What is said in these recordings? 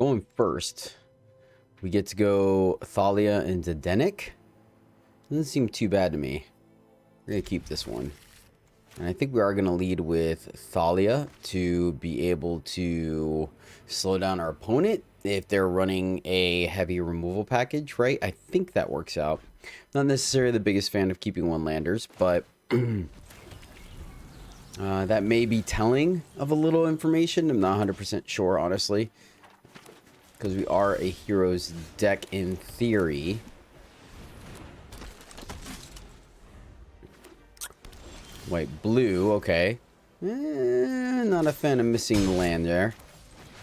Going first, we get to go Thalia and Zdenek. Doesn't seem too bad to me. We're going to keep this one. And I think we are going to lead with Thalia to be able to slow down our opponent if they're running a heavy removal package, right? I think that works out. Not necessarily the biggest fan of keeping one landers, but that may be telling of a little information. I'm not 100% sure, honestly, because we are a heroes deck in theory. White, blue, okay. Not a fan of missing the land there.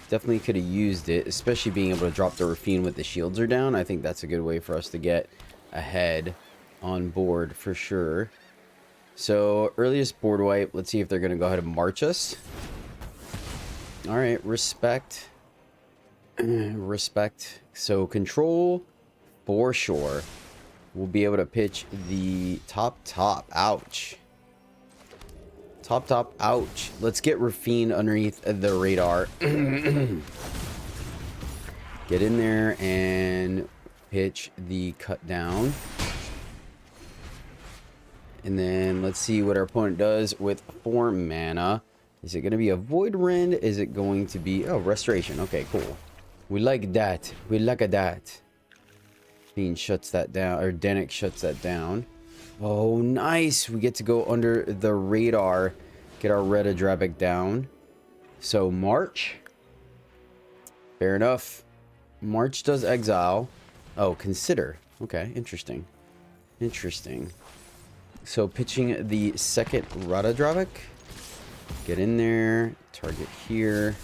Definitely could have used it, especially being able to drop the Rafine with the shields are down. I think that's a good way for us to get ahead on board for sure. So, earliest board wipe. Let's see if they're going to go ahead and march us. Alright, respect. Respect. So, control for sure. We'll be able to pitch the top. Ouch. Top, ouch. Let's get Rafine underneath the radar. Get in there and pitch the cut down. And then let's see what our opponent does with 4 mana. Is it going to be a Void Rend? Is it going to be... Oh, Restoration. Okay, cool. We like that. We like that. Fiend shuts that down. Or Zdenek shuts that down. Oh, nice. We get to go under the radar. Get our Reda Drabic down. So, March. Fair enough. March does exile. Oh, consider. Okay, interesting. Interesting. So, pitching the second Reda Drabic. Get in there. Target here.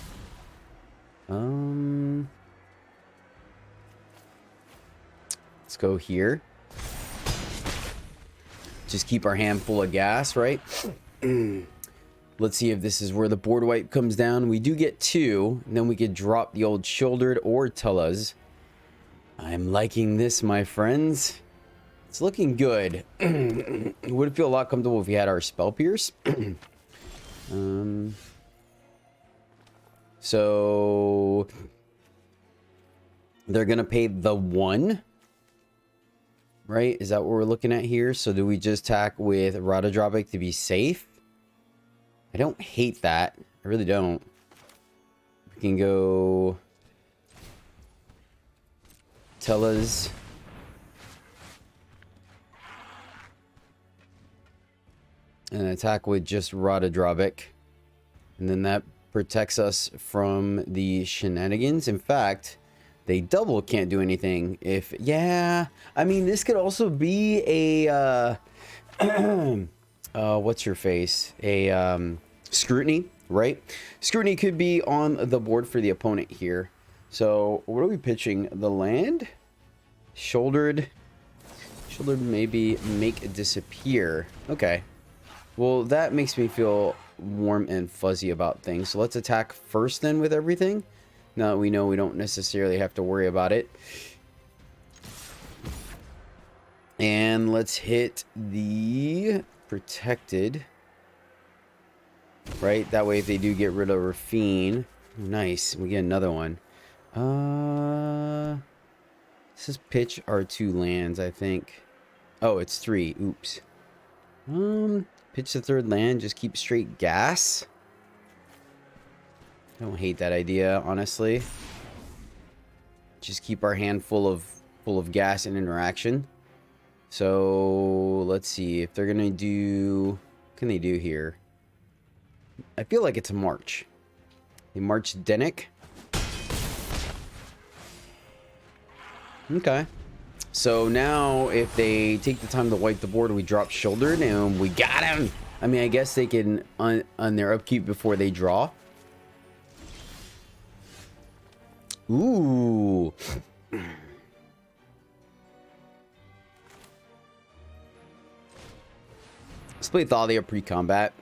Let's go here. Just keep our hand full of gas, right? Let's see if this is where the board wipe comes down. We do get 2, and then we could drop the old shouldered or Tullas. I'm liking this, my friends. It's looking good. It would feel a lot comfortable if we had our Spell Pierce. So they're gonna pay the 1. Right? Is that what we're looking at here? So do we just tack with Reda Drabic to be safe? I don't hate that. I really don't. We can go Tellas. And attack with just Reda Drabic. And then that protects us from the shenanigans. In fact, they double can't do anything if... Yeah, I mean, this could also be a... what's your face? A scrutiny, right? Scrutiny could be on the board for the opponent here. So, what are we pitching? The land? Shouldered. Shouldered maybe make disappear. Okay. Well, that makes me feel warm and fuzzy about things. So let's attack first then with everything. Now that we know we don't necessarily have to worry about it. And let's hit the protected. Right? That way if they do get rid of Rafine. Nice. We get another one. Let's just pitch our 2 lands, I think. Oh, it's 3. Oops. Pitch the 3rd land, just keep straight gas. I don't hate that idea, honestly. Just keep our hand full of gas and interaction. So let's see if they're gonna do. What can they do here? I feel like it's a march. They march Zdenek. Okay. So now if they take the time to wipe the board, we drop shouldered and we got him. I mean, I guess they can on their upkeep before they draw. Ooh. Let's play Thalia pre-combat.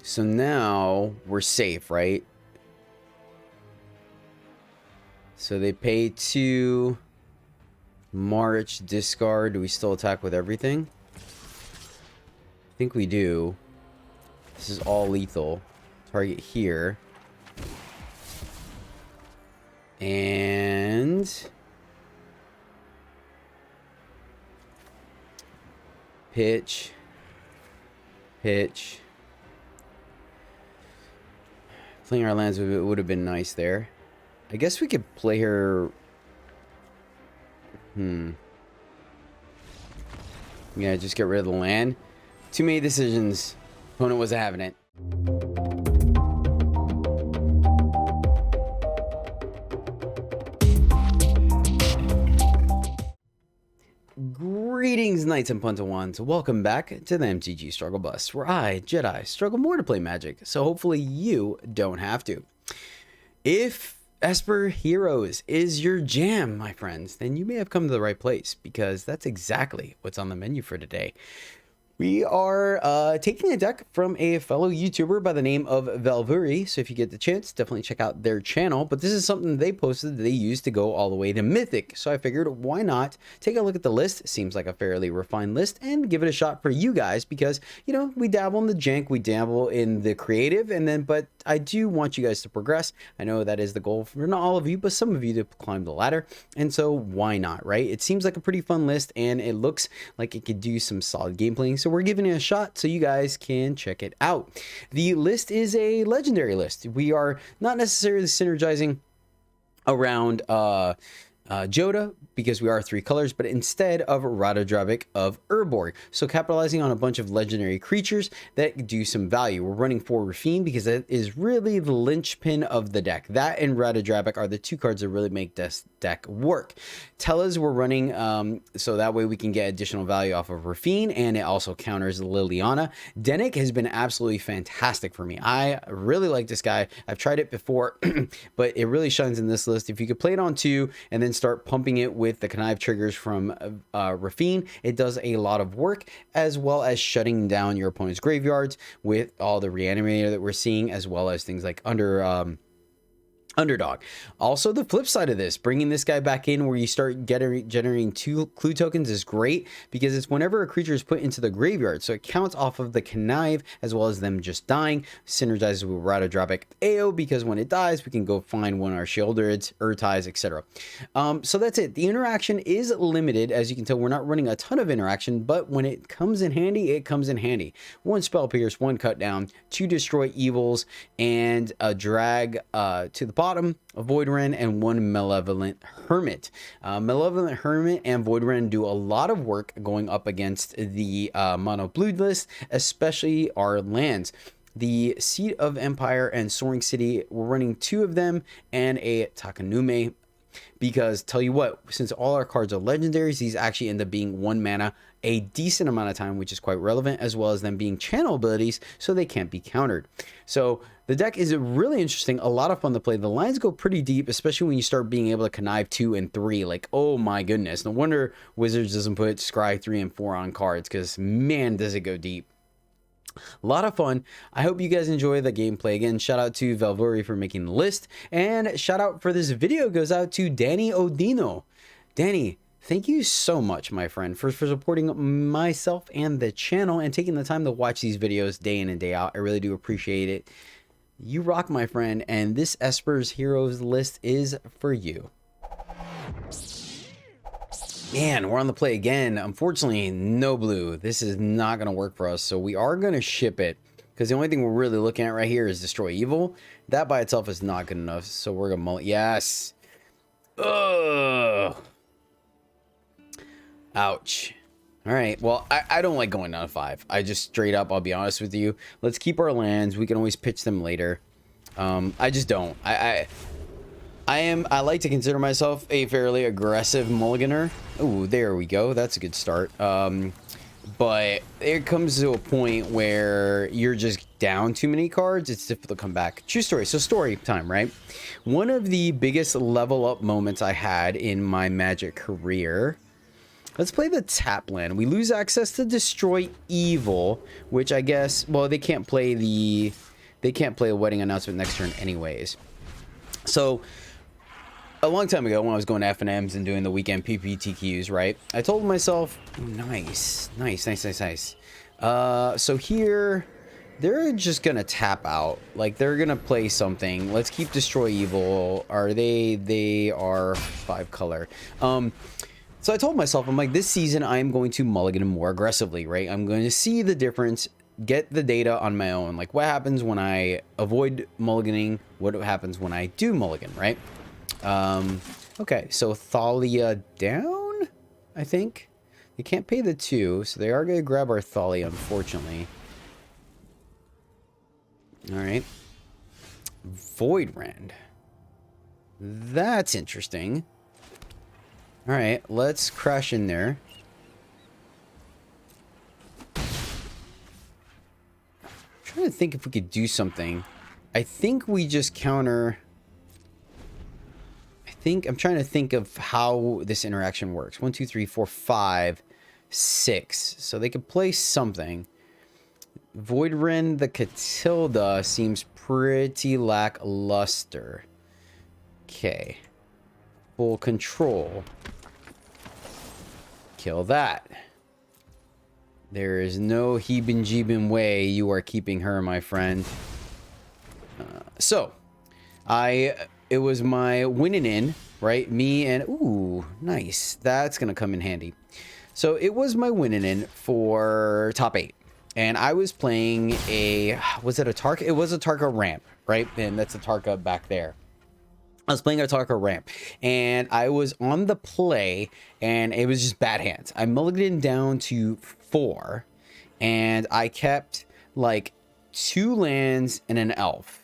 So now we're safe, right? So they pay 2. March, discard. Do we still attack with everything? I think we do. This is all lethal. Target here. And pitch. Playing our lands would have been nice there. I guess we could play her. Yeah, just get rid of the land. Too many decisions. Opponent wasn't having it. Greetings, Knights and Puntawans. Welcome back to the MTG Struggle Bus, where I, Jedi, struggle more to play Magic, so hopefully you don't have to. If Esper Heroes is your jam, my friends, then you may have come to the right place, because that's exactly what's on the menu for today. We are taking a deck from a fellow YouTuber by the name of Valvuri, so if you get the chance, definitely check out their channel. But this is something they posted that they used to go all the way to Mythic, so I figured why not take a look at the list. It seems like a fairly refined list, and give it a shot for you guys, because, you know, we dabble in the jank, we dabble in the creative, but I do want you guys to progress. I know that is the goal for not all of you, but some of you to climb the ladder, and so why not, right? It seems like a pretty fun list, and it looks like it could do some solid gameplaying, so we're giving it a shot so you guys can check it out. The list is a legendary list. We are not necessarily synergizing around Joda, because we are 3 colors, but instead of Radodravik of Urborg. So capitalizing on a bunch of legendary creatures that do some value. We're running 4 Rafine because that is really the linchpin of the deck. That and Radodravik are the 2 cards that really make this deck work. Tellas we're running so that way we can get additional value off of Rafine, and it also counters Liliana. Dennick has been absolutely fantastic for me. I really like this guy. I've tried it before, but it really shines in this list. If you could play it on 2 and then start pumping it with the connive triggers from Rafine, it does a lot of work, as well as shutting down your opponent's graveyards with all the reanimator that we're seeing, as well as things like Underdog. Also, the flip side of this, bringing this guy back in where you start generating 2 clue tokens is great, because it's whenever a creature is put into the graveyard, so it counts off of the connive as well as them just dying. Synergizes with Radodravik AO, because when it dies we can go find one of our Shieldreds, Urtais, etc. So that's it. The interaction is limited. As you can tell, we're not running a ton of interaction, but when it comes in handy, it comes in handy. 1 Spell Pierce, 1 Cut Down, 2 Destroy Evils, and a drag to the bottom, a Void Ren, and 1 Malevolent Hermit. Malevolent Hermit and Void Ren do a lot of work going up against the mono blue list, especially our lands. The Seat of Empire and Soaring City, we're running 2 of them, and a Takanume, because tell you what, since all our cards are legendaries, these actually end up being 1 mana a decent amount of time, which is quite relevant, as well as them being channel abilities, so they can't be countered. So the deck is really interesting, a lot of fun to play. The lines go pretty deep, especially when you start being able to connive 2 and 3. Like, oh my goodness, no wonder Wizards doesn't put Scry 3 and 4 on cards, because man, does it go deep. A lot of fun. I hope you guys enjoy the gameplay. Again, shout out to Valvuri for making the list, and shout out for this video goes out to Danny Odino. Danny, thank you so much, my friend, for supporting myself and the channel, and taking the time to watch these videos day in and day out. I really do appreciate it. You rock, my friend, and this Esper's Heroes list is for you. Man, we're on the play again. Unfortunately, no blue. This is not going to work for us, so we are going to ship it, because the only thing we're really looking at right here is Destroy Evil. That by itself is not good enough, so we're going to yes. Ugh. Ouch. All right, well, I don't like going down to 5. I just straight up, I'll be honest with you. Let's keep our lands. We can always pitch them later. I just don't. I like to consider myself a fairly aggressive mulliganer. Ooh, there we go. That's a good start. But it comes to a point where you're just down too many cards. It's difficult to come back. True story. So story time, right? One of the biggest level up moments I had in my Magic career. Let's play the tap land. We lose access to Destroy Evil, which I guess, well, they can't play a wedding announcement next turn anyways. So a long time ago, when I was going to F&Ms and doing the weekend PPTQs, right, I told myself, nice. So here, They're just gonna tap out. Like, they're gonna play something. Let's keep Destroy Evil. Are they are 5 color. So I told myself, I'm like, this season I'm going to mulligan more aggressively, right? I'm going to see the difference, get the data on my own. Like, what happens when I avoid mulliganing? What happens when I do mulligan, right? Okay, so Thalia down, I think. They can't pay the 2, so they are going to grab our Thalia, unfortunately. All right. Void Rend. That's interesting. All right, let's crash in there. I'm trying to think if we could do something. I think we just counter... I'm trying to think of how this interaction works. 1, 2, 3, 4, 5, 6. So they could play something. Void Rend the Catilda seems pretty lackluster. Okay. Full control. Kill that. There is no heebin-jeebin way you are keeping her, my friend. It was my winning in, right? Me and... Ooh, nice. That's going to come in handy. So it was my winning in for top 8. And I was playing a... Was it a Tarka? It was a Tarka ramp, right? And that's a Tarka back there. I was playing a Tarka ramp. And I was on the play. And it was just bad hands. I mulliganed down to 4. And I kept like 2 lands and an elf.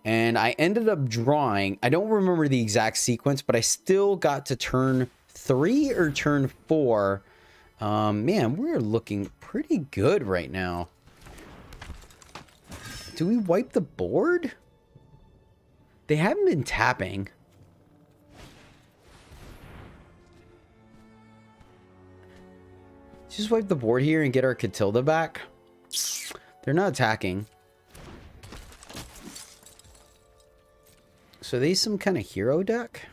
And I ended up drawing, I don't remember the exact sequence, but I still got to turn 3 or turn 4. Man, we're looking pretty good right now. Do we wipe the board? They haven't been tapping. Just wipe the board here and get our Catilda back. They're not attacking. So are they some kind of hero deck?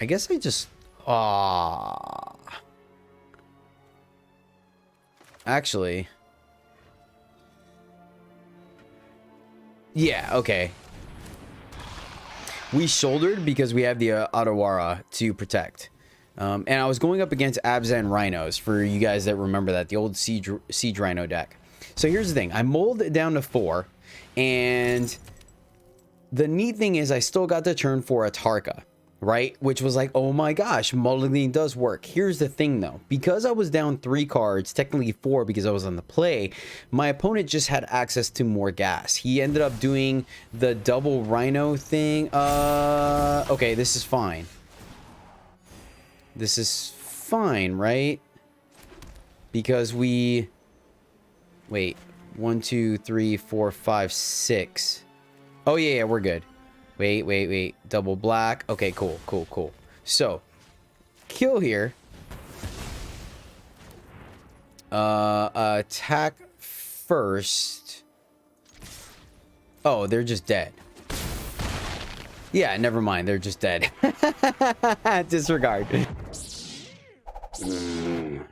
I guess I just... Actually... Yeah, okay. We shouldered because we have the Otawara to protect. And I was going up against Abzan Rhinos, for you guys that remember that, the old Siege Rhino deck. So here's the thing. I mulled it down to 4, and... The neat thing is I still got to turn for a Tarka, right? Which was like, oh my gosh, mulliganing does work. Here's the thing though. Because I was down 3 cards, technically 4 because I was on the play, my opponent just had access to more gas. He ended up doing the double Rhino thing. Okay, this is fine. This is fine, right? Because we... Wait. 1, 2, 3, 4, 5, 6... Oh, yeah, we're good. Wait. Double black. Okay, cool. So, kill here. Attack first. Oh, they're just dead. Yeah, never mind. They're just dead. Disregard.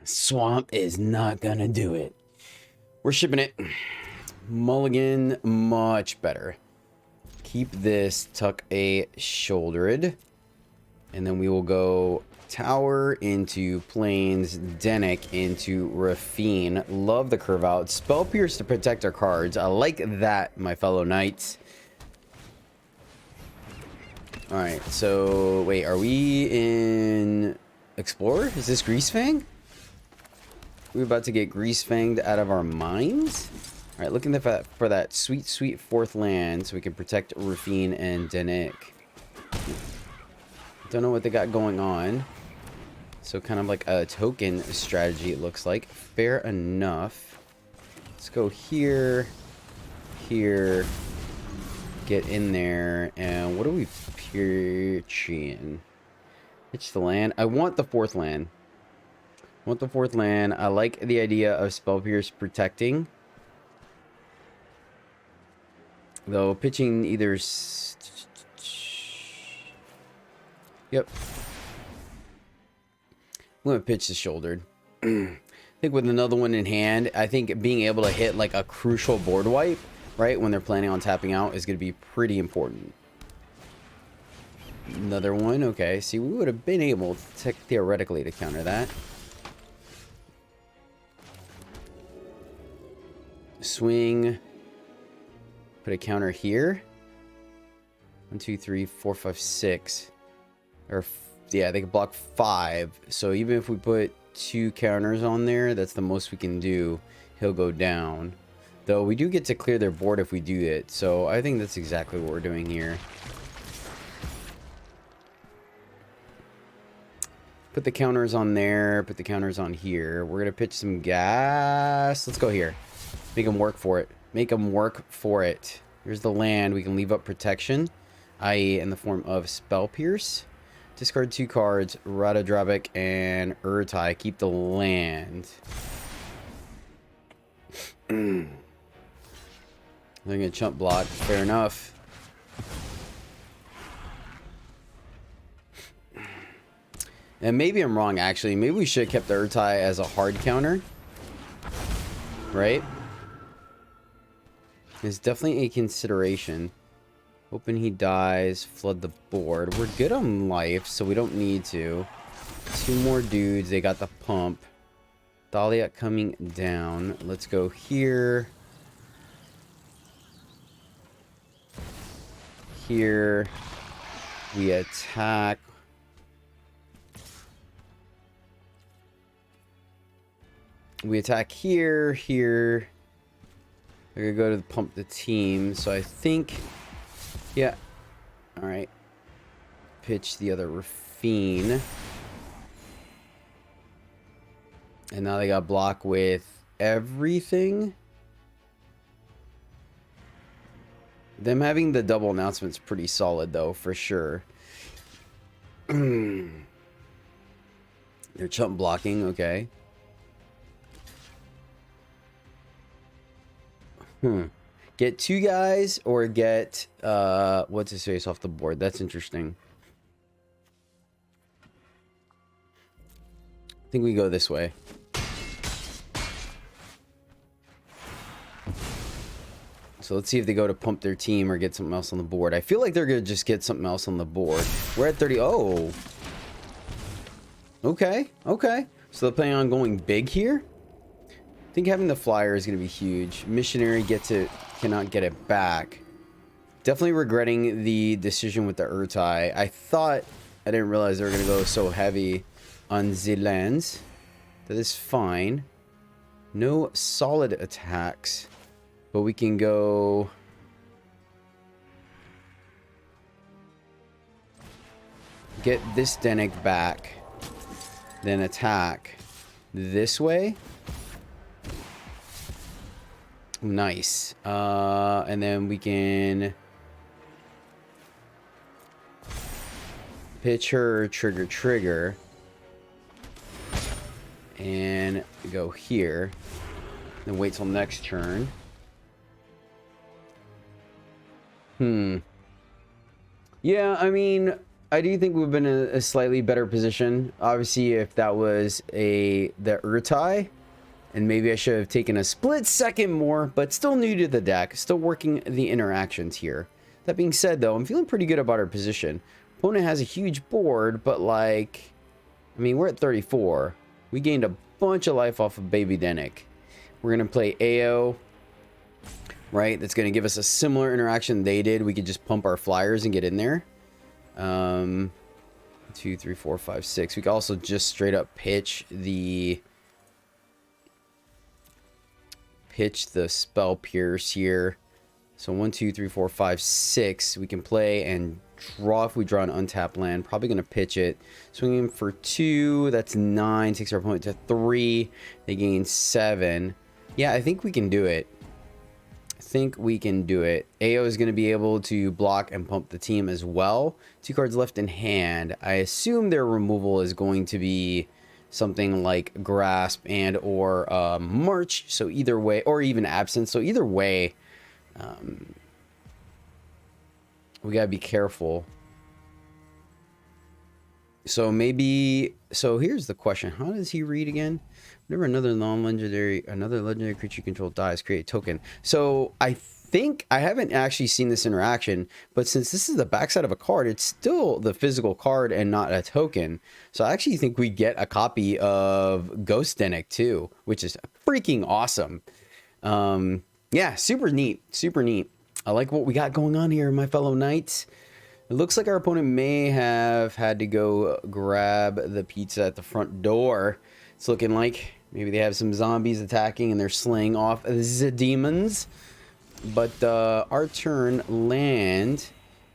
Swamp is not gonna do it. We're shipping it. Mulligan, much better. Keep this, tuck a shouldered, and then we will go tower into plains, Denic into Rafine. Love the curve out. Spell Pierce to protect our cards. I like that, my fellow knights. All right, so wait, are we in Explorer? Is this Greasefang? We're about to get Greasefanged out of our minds. All right, looking for that sweet 4th land so we can protect Rafine and Denic. Don't know what they got going on. So kind of like a token strategy, it looks like. Fair enough. Let's go here, here, get in there, and what are we pitching? Pitch the land. I want the 4th land. I like the idea of Spell Pierce protecting. Though pitching either... Yep. I'm going to pitch the shouldered. I think with another one in hand, I think being able to hit like a crucial board wipe, right, when they're planning on tapping out is going to be pretty important. Another one. Okay, see, we would have been able to theoretically to counter that. Swing. Put a counter here. 1, 2, 3, 4, 5, 6. Or, yeah, they can block 5. So even if we put 2 counters on there, that's the most we can do. He'll go down. Though we do get to clear their board if we do it. So I think that's exactly what we're doing here. Put the counters on there. Put the counters on here. We're going to pitch some gas. Let's go here. Make them work for it. Make them work for it. Here's the land. We can leave up protection, i.e. in the form of Spell Pierce. Discard 2 cards, Radodrabic and Urtai. Keep the land. They're going to chump block. Fair enough. And maybe I'm wrong, actually. Maybe we should have kept the Urtai as a hard counter. Right? It's definitely a consideration. Hoping he dies. Flood the board. We're good on life, so we don't need to. 2 more dudes. They got the pump. Thalia coming down. Let's go here. Here. We attack. We attack here, here. We're gonna go to pump the team. So I think, yeah. All right. Pitch the other Rafine. And now they got block with everything. Them having the double announcement's pretty solid though, for sure. They're chump blocking, okay. Get 2 guys or get what's his face off the board. That's interesting. I think we go this way. So let's see if they go to pump their team or get something else on the board. I feel like they're gonna just get something else on the board. We're at 30. Oh, okay, okay. So they're planning on going big here. I think having the flyer is going to be huge. Missionary cannot get it back. Definitely regretting the decision with the Urtai. I didn't realize they were going to go so heavy on the lands. That is fine. No solid attacks. But we can go... get this Denic back. Then attack this way. Nice. And then we can pitch her trigger and go here, then wait till next turn. Yeah, I mean, I do think we've been in a slightly better position. Obviously, if that was the Urtai, and maybe I should have taken a split second more, but still new to the deck. Still working the interactions here. That being said, though, I'm feeling pretty good about our position. Opponent has a huge board, but like... I mean, we're at 34. We gained a bunch of life off of Baby Denic. We're going to play AO. Right? That's going to give us a similar interaction they did. We could just pump our flyers and get in there. 2, 3, 4, 5, 6. We could also just straight up pitch the Spell Pierce here. So 1, 2, 3, 4, 5, 6. We can play and draw if we draw an untapped land. Probably going to pitch it. Swinging for 2. That's 9. Takes our opponent to 3. They gain 7. Yeah, I think we can do it. AO is going to be able to block and pump the team as well. 2 cards left in hand. I assume their removal is going to be something like Grasp and or March. So either way, or even Absence. So either way, we got to be careful. So maybe, so here's the question. How does he read again? Whenever another legendary creature you control dies, create a token. So I think, I haven't actually seen this interaction, but since this is the backside of a card, it's still the physical card and not a token. So I actually think we get a copy of Ghost Denick too, which is freaking awesome. Yeah, super neat, super neat. I like what we got going on here, my fellow knights. It looks like our opponent may have had to go grab the pizza at the front door. It's looking like maybe they have some zombies attacking and they're slaying off the demons. But our turn, land,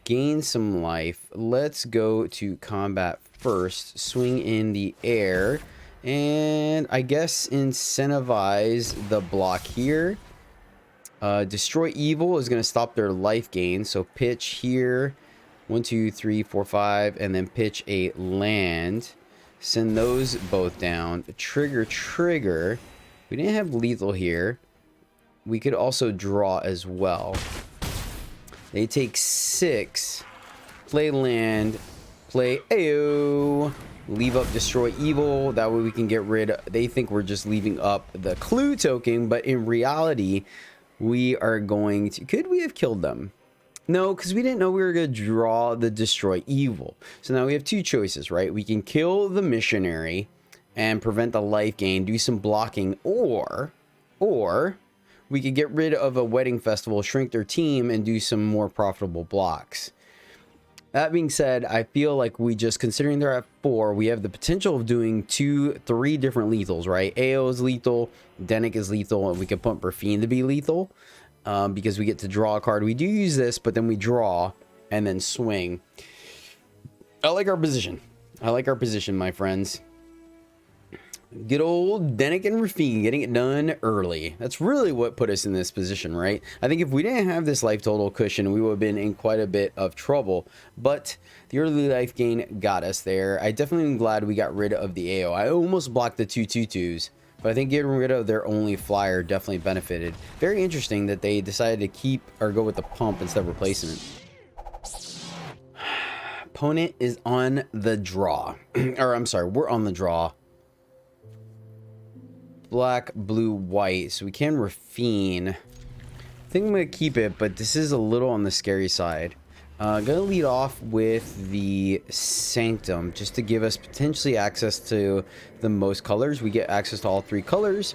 gain some life. Let's go to combat first. Swing in the air. And I guess incentivize the block here. Destroy evil is going to stop their life gain. So pitch here. 1, 2, 3, 4, 5. And then pitch a land. Send those both down. Trigger. We didn't have lethal here. We could also draw as well. They take 6. Play land. Play AO. Leave up destroy evil. That way we can get rid of... They think we're just leaving up the clue token. But in reality, we are going to... Could we have killed them? No, because we didn't know we were going to draw the destroy evil. So now we have 2 choices, right? We can kill the missionary and prevent the life gain. Do some blocking. Or... we could get rid of a wedding festival, shrink their team, and do some more profitable blocks. That being said, I feel like we just, considering they're at 4, we have the potential of doing 2, 3 different lethals, right? AO is lethal, Denick is lethal, and we can pump Rafine to be lethal because we get to draw a card. We do use this, but then we draw and then swing. I like our position. I like our position, my friends. Good old Denick and Rafine getting it done early. That's really what put us in this position, right? I think if we didn't have this life total cushion, we would have been in quite a bit of trouble. But the early life gain got us there. I definitely am glad we got rid of the AO. I almost blocked the 2/2/2s, but I think getting rid of their only flyer definitely benefited. Very interesting that they decided to keep or go with the pump instead of replacing it. Opponent is on the draw. Or I'm sorry, we're on the draw. Black, blue, white. So we can Rafine. I think I'm going to keep it, but this is a little on the scary side. Going to lead off with the Sanctum, just to give us potentially access to the most colors. We get access to all 3 colors.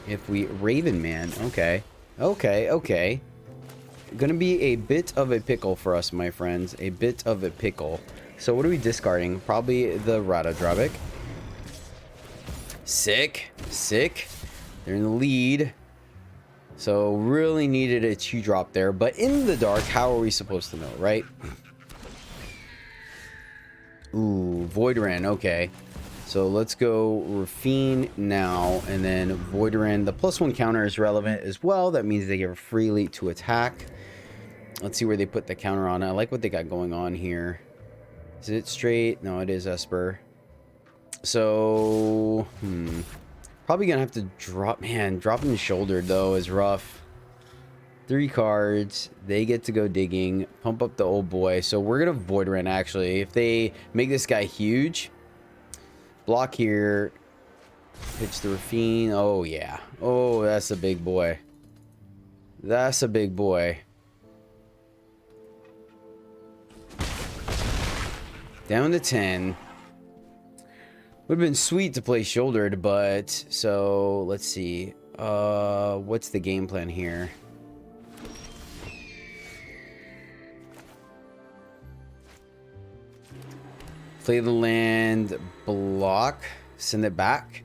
If we Raven Man. Okay. Okay. Going to be a bit of a pickle for us, my friends. A bit of a pickle. So what are we discarding? Probably the Ratadravik. Sick. They're in the lead. So really needed a 2-drop there. But in the dark, how are we supposed to know, right? Ooh, Voidran. Okay. So let's go Rafine now. And then Voidran. The +1 counter is relevant as well. That means they get freely to attack. Let's see where they put the counter on. I like what they got going on here. Is it straight? No, it is Esper. So, probably gonna have to drop. Man, dropping shouldered though is rough. 3 cards. They get to go digging. Pump up the old boy. So we're gonna Voidran actually. If they make this guy huge, block here. Pitch the Rafine. Oh yeah. Oh, that's a big boy. That's a big boy. Down to 10. Would have been sweet to play shouldered, but so let's see. What's the game plan here? Play the land, block, send it back.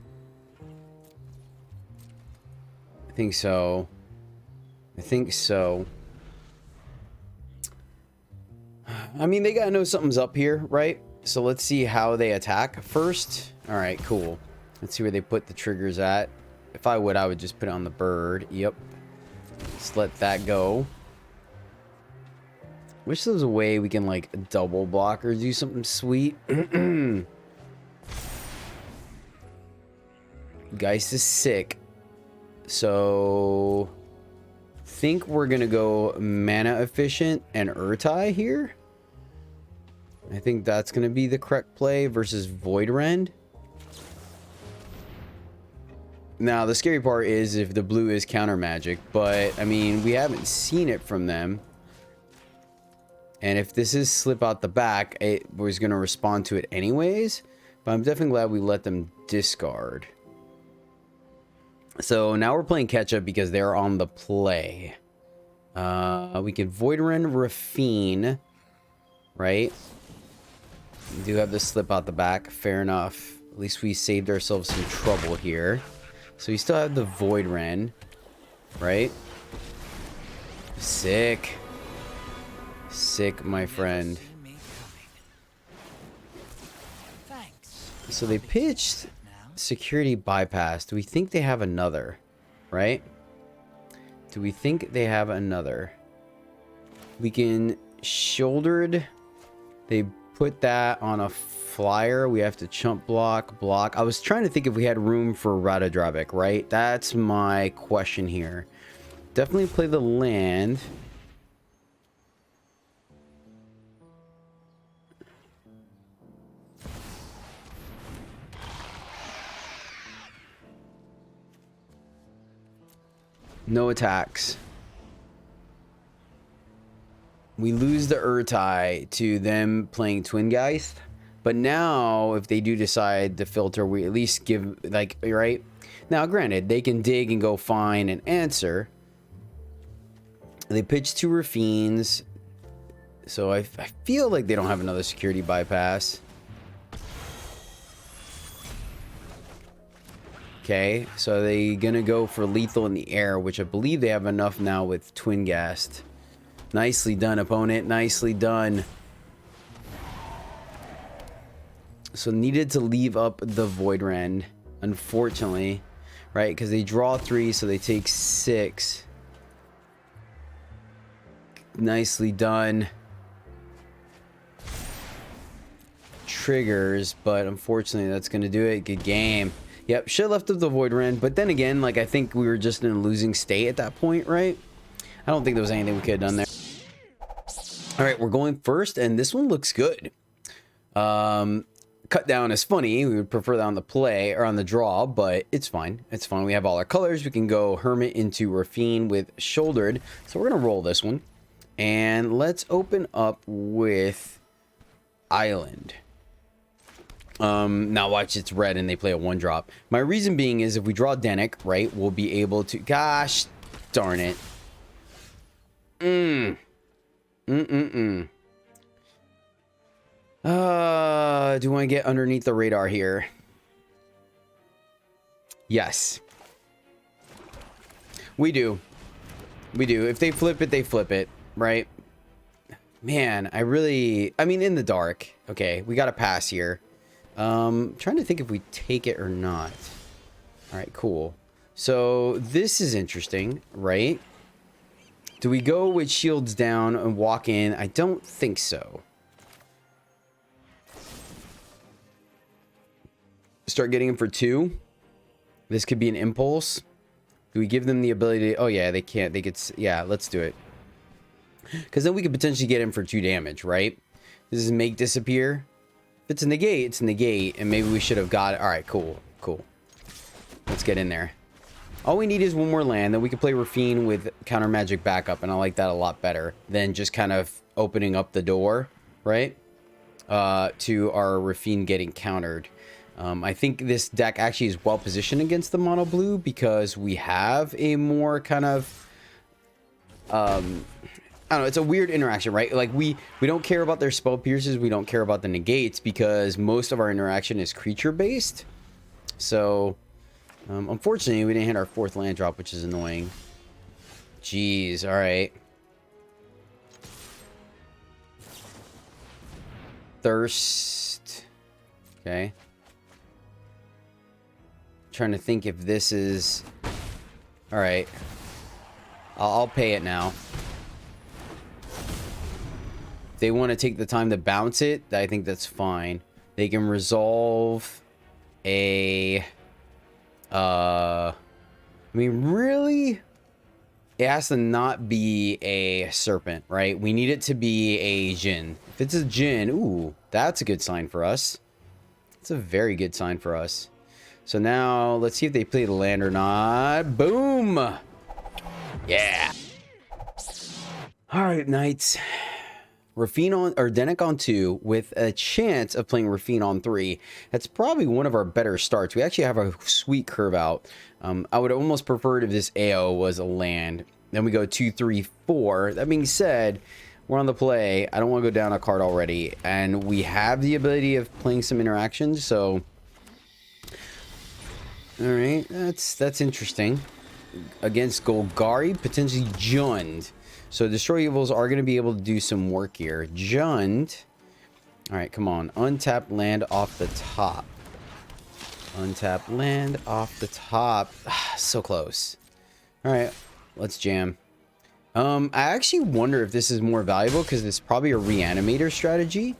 I think so. I mean, they gotta know something's up here, right? So let's see how they attack first. All right, cool. Let's see where they put the triggers at. If I would just put it on the bird. Yep. Just let that go. Wish there was a way we can like double block or do something sweet. Geist is sick. So think we're gonna go mana efficient and Urtai here. I think that's going to be the correct play versus Void Rend. Now, the scary part is if the blue is counter magic, but I mean, we haven't seen it from them. And if this is slip out the back, it was going to respond to it anyways. But I'm definitely glad we let them discard. So now we're playing catch up because they're on the play. We can Void Rend Rafine, right? We do have the slip out the back. Fair enough. At least we saved ourselves some trouble here. So we still have the Void Rend, right? Sick. Sick, my friend. So they pitched security bypass. Do we think they have another? Right? Do we think they have another? We can shouldered. They put that on a flyer. We have to chump block. I was trying to think if we had room for Radodravik, right? That's my question here. Definitely play the land. No attacks. We lose the Urtai to them playing Twingeist. But now, if they do decide to filter, we at least give, like, right? Now, granted, they can dig and go find an answer. They pitch 2 Rafines. So I feel like they don't have another security bypass. Okay, so they gonna go for lethal in the air, which I believe they have enough now with Twingast. Nicely done, opponent. Nicely done. So needed to leave up the Void Rend, unfortunately, right? Because they draw 3, so they take 6. Nicely done. Triggers, but unfortunately that's gonna do it. Good game. Yep, should have left up the Void Rend, but then again, like, I think we were just in a losing state at that point, right? I don't think there was anything we could have done there. All right, we're going first, and this one looks good. Cut down is funny. We would prefer that on the play or on the draw, but it's fine. It's fine. We have all our colors. We can go Hermit into Rafine with Shouldered. So we're going to roll this one. And let's open up with Island. Now watch, it's red and they play a 1-drop. My reason being is if we draw Denick, right, we'll be able to... Gosh darn it. Do you want to get underneath the radar here? Yes. We do. We do. If they flip it, they flip it, right? Man, I mean, in the dark. Okay, we got to pass here. Trying to think if we take it or not. All right, cool. So this is interesting, right? Do we go with shields down and walk in? I don't think so. Start getting them for 2. This could be an impulse. Do we give them the ability to... Oh, yeah, they can't. They could... Yeah, let's do it. Because then we could potentially get him for 2 damage, right? This is make disappear. If it's a negate, it's a negate. And maybe we should have got it. All right, cool. Cool. Let's get in there. All we need is 1 more land. Then we can play Rafine with counter magic backup. And I like that a lot better than just kind of opening up the door, right? To our Rafine getting countered. I think this deck actually is well positioned against the mono blue because we have a more kind of I don't know, it's a weird interaction, right? Like we don't care about their spell pierces, we don't care about the negates because most of our interaction is creature based. So unfortunately we didn't hit our 4th land drop, which is annoying. Jeez, all right. Thirst. Okay. Trying to think if this is... All right. I'll pay it now. If they want to take the time to bounce it, I think that's fine. They can resolve a... I mean, really? It has to not be a serpent, right? We need it to be a Jin. If it's a Jin, ooh. That's a good sign for us. It's a very good sign for us. So now let's see if they play the land or not. Boom. Yeah. All right, knights. Rafine on, or Denik on 2 with a chance of playing Rafine on 3. That's probably one of our better starts. We actually have a sweet curve out. I would almost prefer it if this AO was a land. Then we go 2, 3, 4. That being said, we're on the play. I don't want to go down a card already. And we have the ability of playing some interactions. So, all right, that's interesting. Against Golgari, potentially Jund. So Destroy Evils are going to be able to do some work here. Jund. All right, come on. Untap land off the top. Untap land off the top. So close. All right, let's jam. I actually wonder if this is more valuable because it's probably a reanimator strategy.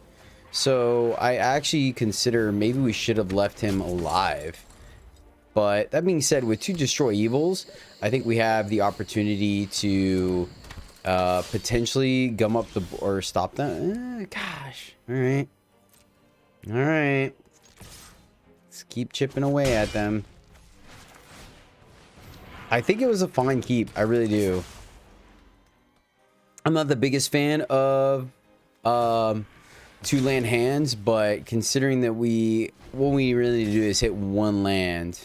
So I actually consider maybe we should have left him alive. But that being said, with 2 Destroy Evils, I think we have the opportunity to potentially gum up the or stop them. Gosh. All right. All right. Let's keep chipping away at them. I think it was a fine keep. I really do. I'm not the biggest fan of 2 land hands, but considering that what we really need to do is hit 1 land.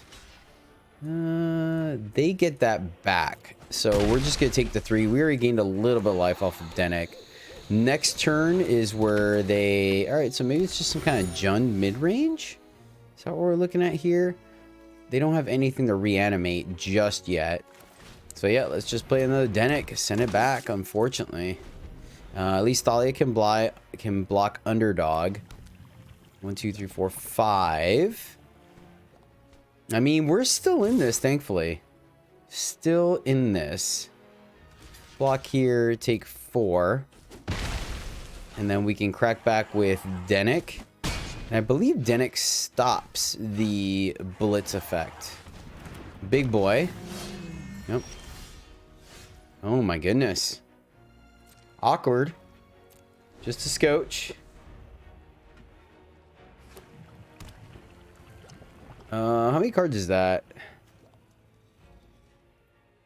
They get that back. So we're just going to take the 3. We already gained a little bit of life off of Denik. Next turn is where they... Alright, so maybe it's just some kind of Jund mid-range? Is that what we're looking at here? They don't have anything to reanimate just yet. So yeah, let's just play another Denik. Send it back, unfortunately. At least Thalia can block Underdog. 1, 2, 3, 4, 5. I mean, we're still in this, thankfully. Still in this. Block here, take 4. And then we can crack back with Denik. And I believe Denik stops the Blitz effect. Big boy. Yep. Oh my goodness. Awkward. Just a scotch. How many cards is that?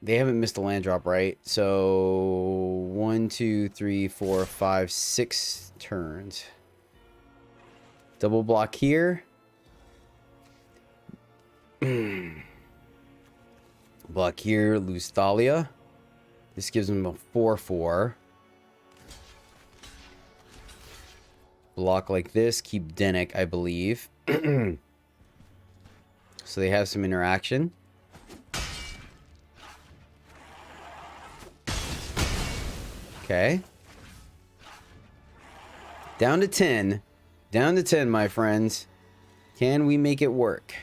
They haven't missed a land drop, right? So 1, 2, 3, 4, 5, 6 turns. Double block here. Block here, lose Thalia. This gives them a 4/4. Block like this, keep Denik, I believe. So they have some interaction. Okay. Down to 10. Down to 10, my friends. Can we make it work?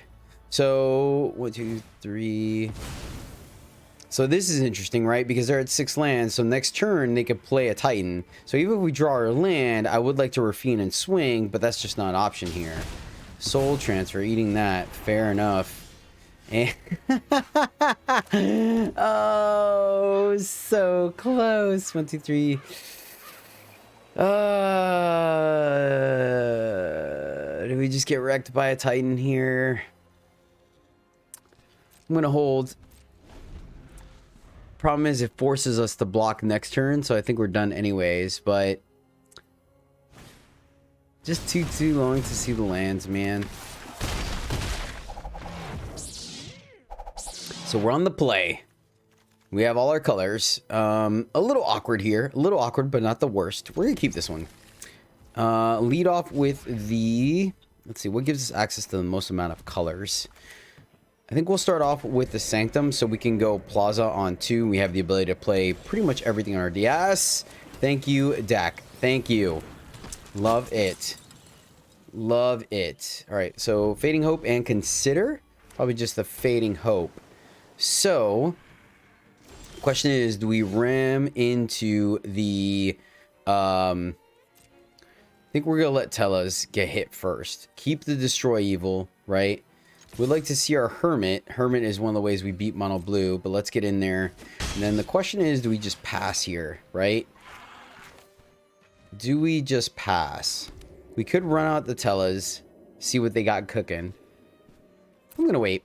So, 1, 2, 3. So this is interesting, right? Because they're at 6 lands. So next turn, they could play a Titan. So even if we draw our land, I would like to Rafine and swing, but that's just not an option here. Soul transfer, eating that. Fair enough. And oh, so close. 1, 2, 3. Did we just get wrecked by a Titan here? I'm gonna hold. Problem is, it forces us to block next turn, so I think we're done anyways. But just too long to see the lands, man. So we're on the play. We have all our colors. A little awkward here. A little awkward, but not the worst. We're going to keep this one. Lead off with the... Let's see, what gives us access to the most amount of colors? I think we'll start off with the Sanctum, so we can go Plaza on 2. We have the ability to play pretty much everything on our DS. Thank you, Dak. Thank you. Love it. Love it. All right, so Fading Hope and Consider. Probably just the Fading Hope. So, question is, do we ram into the... I think we're going to let Tellas get hit first. Keep the Destroy Evil, right? We'd like to see our Hermit. Hermit is one of the ways we beat Mono Blue, but let's get in there. And then the question is, do we just pass here, right? Do we just pass? We could run out the Tellas, see what they got cooking. I'm gonna wait.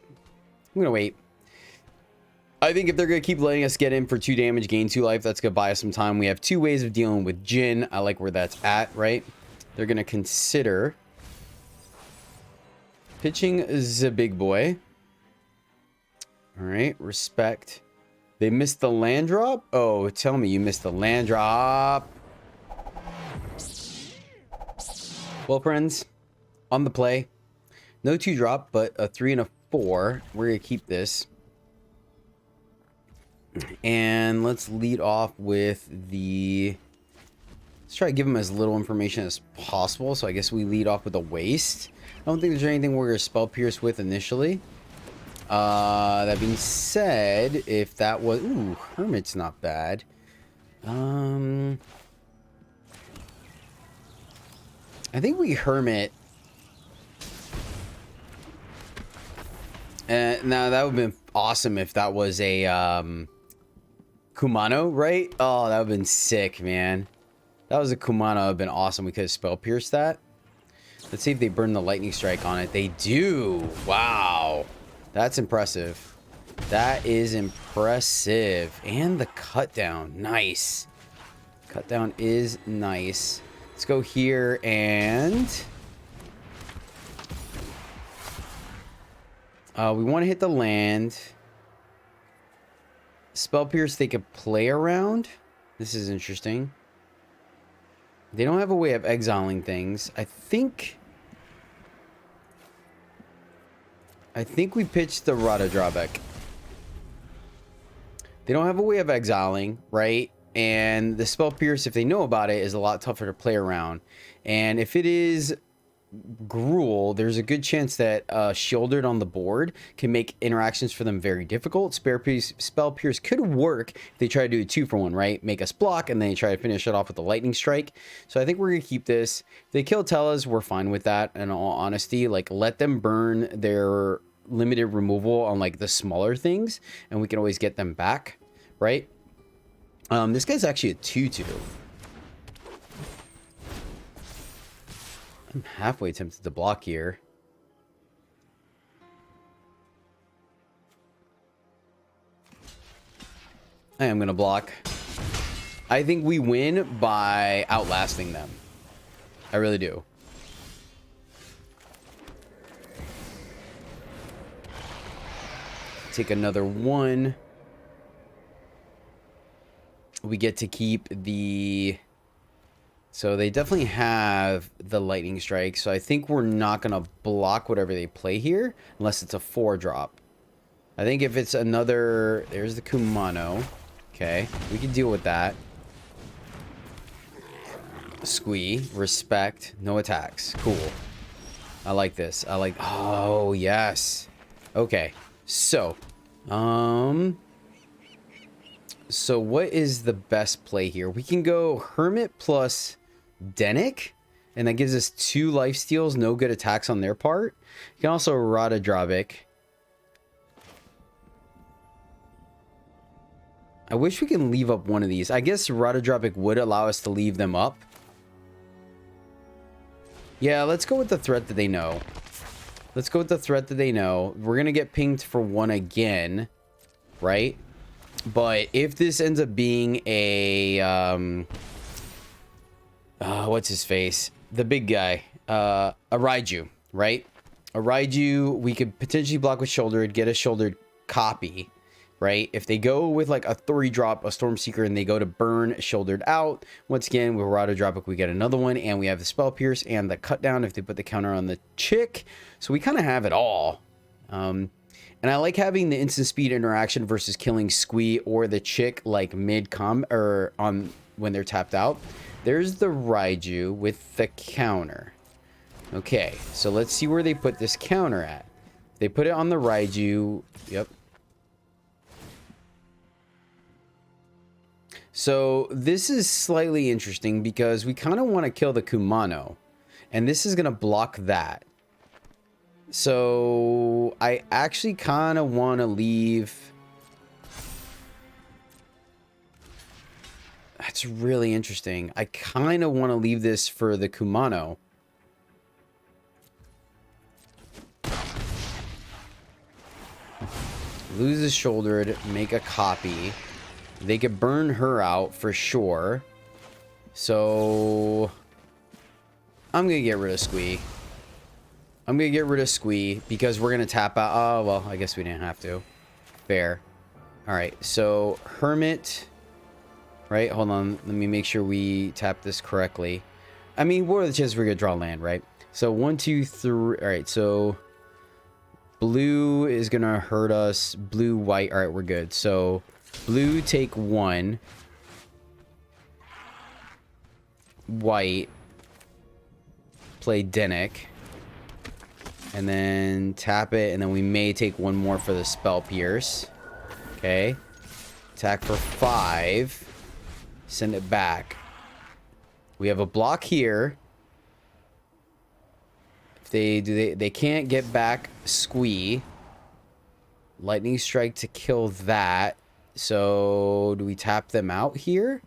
I think if they're gonna keep letting us get in for 2 damage, gain 2 life, that's gonna buy us some time. We have 2 ways of dealing with Jin. I like where that's at, right? They're gonna consider pitching the big boy. All right, respect. They missed the land drop? Oh, tell me you missed the land drop. Well, friends, on the play, no 2 drop, but a 3 and a 4. We're gonna keep this. And let's lead off with the... Let's try to give them as little information as possible. So I guess we lead off with a waste. I don't think there's anything we're going to spell pierce with initially. That being said, if that was... Ooh, Hermit's not bad. I think we Hermit. Now, that would have been awesome if that was a... Kumano, right? Oh, that would have been sick, man. That was a Kumano. That would have been awesome. We could have spell pierced that. Let's see if they burn the lightning strike on it. They do. Wow. That's impressive. That is impressive. And the cut down. Nice. Cut down is nice. Let's go here and... we want to hit the land. Spell Pierce, they could play around. This is interesting. They don't have a way of exiling things. I think we pitched the Rada Drawback. They don't have a way of exiling, right? And the Spell Pierce, if they know about it, is a lot tougher to play around. And if it is Gruul, there's a good chance that Shielded on the board can make interactions for them very difficult. Spell Pierce could work if they try to do a 2-for-1, right? Make us block, and then they try to finish it off with a lightning strike. So I think we're going to keep this. If they kill Tellas, we're fine with that, in all honesty. Like, let them burn their limited removal on, like, the smaller things, and we can always get them back, right? This guy's actually a 2-2. I'm halfway tempted to block here. I am going to block. I think we win by outlasting them. I really do. Take another 1. We get to keep the... So they definitely have the lightning strike. So I think we're not going to block whatever they play here unless it's a 4-drop. I think if it's another... There's the Kumano. Okay. We can deal with that. Squee. Respect. No attacks. Cool. I like this. I like... Oh, yes. Okay. So. So what is the best play here? We can go Hermit plus... Denick, and that gives us 2 life steals, no good attacks on their part. You can also Rada Dravik. I wish we can leave up one of these. I guess Rada Dravik would allow us to leave them up. Yeah, let's go with the threat that they know. Let's go with the threat that they know. We're gonna get pinged for 1 again, right? But if this ends up being a what's his face? The big guy. A Raiju, right? A Raiju, we could potentially block with Shouldered, get a Shouldered copy, right? If they go with like a 3-drop, a Stormseeker, and they go to burn Shouldered out, once again, with Rada Dropik, we get another one, and we have the Spell Pierce and the Cut Down if they put the counter on the Chick. So we kind of have it all. And I like having the instant speed interaction versus killing Squee or the Chick like mid-com or on when they're tapped out. There's the Raiju with the counter. Okay, so let's see where they put this counter at. They put it on the Raiju. Yep. So this is slightly interesting because we kind of want to kill the Kumano. And this is going to block that. So I actually kind of want to leave... That's really interesting. I kind of want to leave this for the Kumano. loses shouldered, make a copy. They could burn her out for sure. So I'm gonna get rid of Squee. I'm gonna get rid of Squee because we're gonna tap out. Oh well, I guess we didn't have to. Fair. All right, so Hermit. Right, hold on. Let me make sure we tap this correctly. I mean, what are the chances we're gonna draw land, right? So 1, 2, 3. All right, so blue is gonna hurt us. Blue, white. All right, we're good. So blue take 1. White play Denick. And then tap it, and then we may take 1 more for the Spell Pierce. Okay. Attack for 5. Send it back. We have a block here. If they can't get back Squee. Lightning Strike to kill that. So do we tap them out here?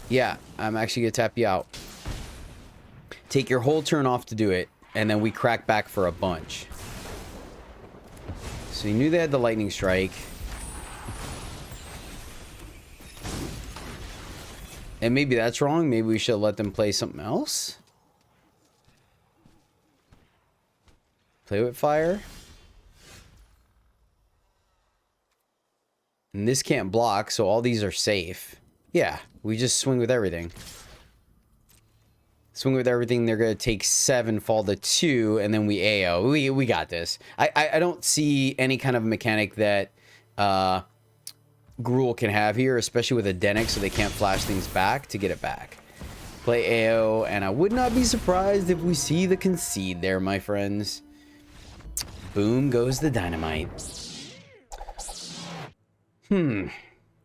Yeah, I'm actually gonna tap you out. Take your whole turn off to do it, and then we crack back for a bunch. So you knew they had the Lightning Strike. And maybe that's wrong. Maybe we should let them play something else. Play with fire. And this can't block, so all these are safe. Yeah, we just swing with everything. Swing with everything. They're going to take 7, fall to 2, and then we AO. We got this. I don't see any kind of mechanic that Gruul can have here, especially with a Denick, so they can't flash things back to get it back. Play AO, and I would not be surprised if we see the concede there, my friends. Boom goes the dynamite.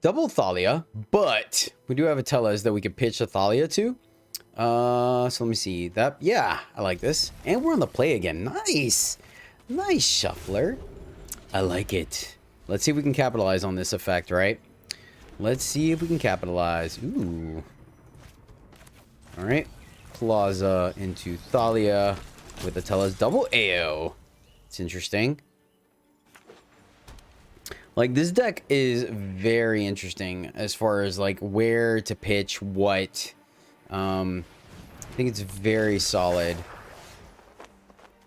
Double Thalia, but we do have a Tellus that we could pitch a Thalia to. So let me see. Yeah, I like this. And we're on the play again. Nice. Nice shuffler. I like it. Let's see if we can capitalize on this effect, right? Let's see if we can capitalize. Ooh. All right. Plaza into Thalia with the Tellus double AO. It's interesting. Like, this deck is very interesting as far as, like, where to pitch what. I think it's very solid.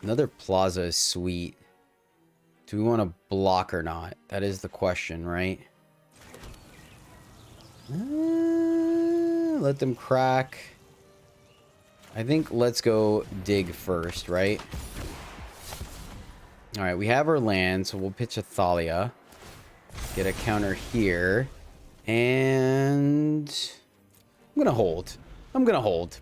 Another Plaza is sweet. Do we want to block or not? That is the question, right? Let them crack. I think let's go dig first, right? All right, we have our land, so we'll pitch a Thalia. Get a counter here. And I'm going to hold. I'm going to hold.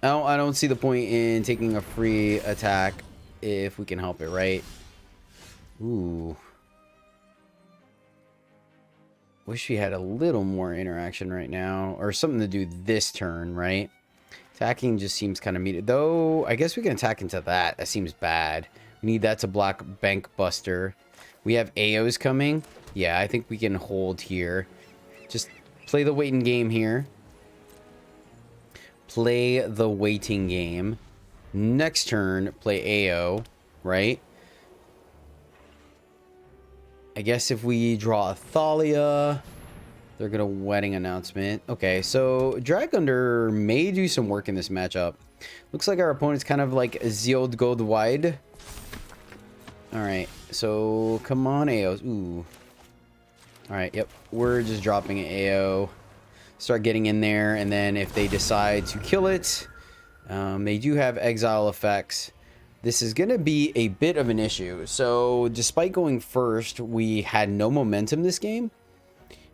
I don't see the point in taking a free attack if we can help it, right? Ooh. Wish we had a little more interaction right now. Or something to do this turn, right? Attacking just seems kind of meaty. Though, I guess we can attack into that. That seems bad. We need that to block Bank Buster. We have AOs coming. Yeah, I think we can hold here. Just play the waiting game here. Play the waiting game. Next turn, play AO, right? I guess if we draw a Thalia, they're going to Wedding Announcement. Okay, so Dragunder may do some work in this matchup. Looks like our opponent's kind of like Zealed Gold wide. Alright, so come on, AOs. Ooh. Alright, yep. We're just dropping an AO. Start getting in there, and then if they decide to kill it, they do have exile effects. This is going to be a bit of an issue. So despite going first, we had no momentum this game.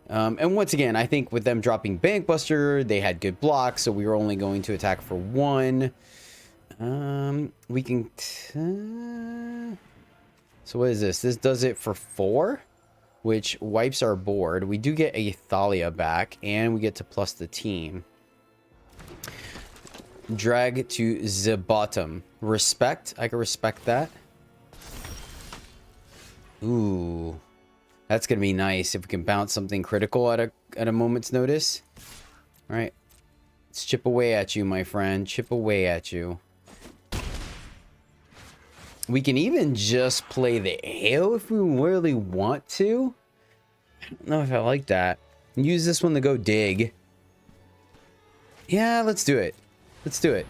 And once again, I think with them dropping Bankbuster, they had good blocks, so we were only going to attack for 1. We can... So what is this? This does it for 4, which wipes our board. We do get a Thalia back, and we get to plus the team. Drag to the bottom. Respect. I can respect that. Ooh. That's going to be nice if we can bounce something critical at a moment's notice. All right. Let's chip away at you, my friend. Chip away at you. We can even just play the hail if we really want to. I don't know if I like that. Use this one to go dig. Yeah, let's do it. Let's do it.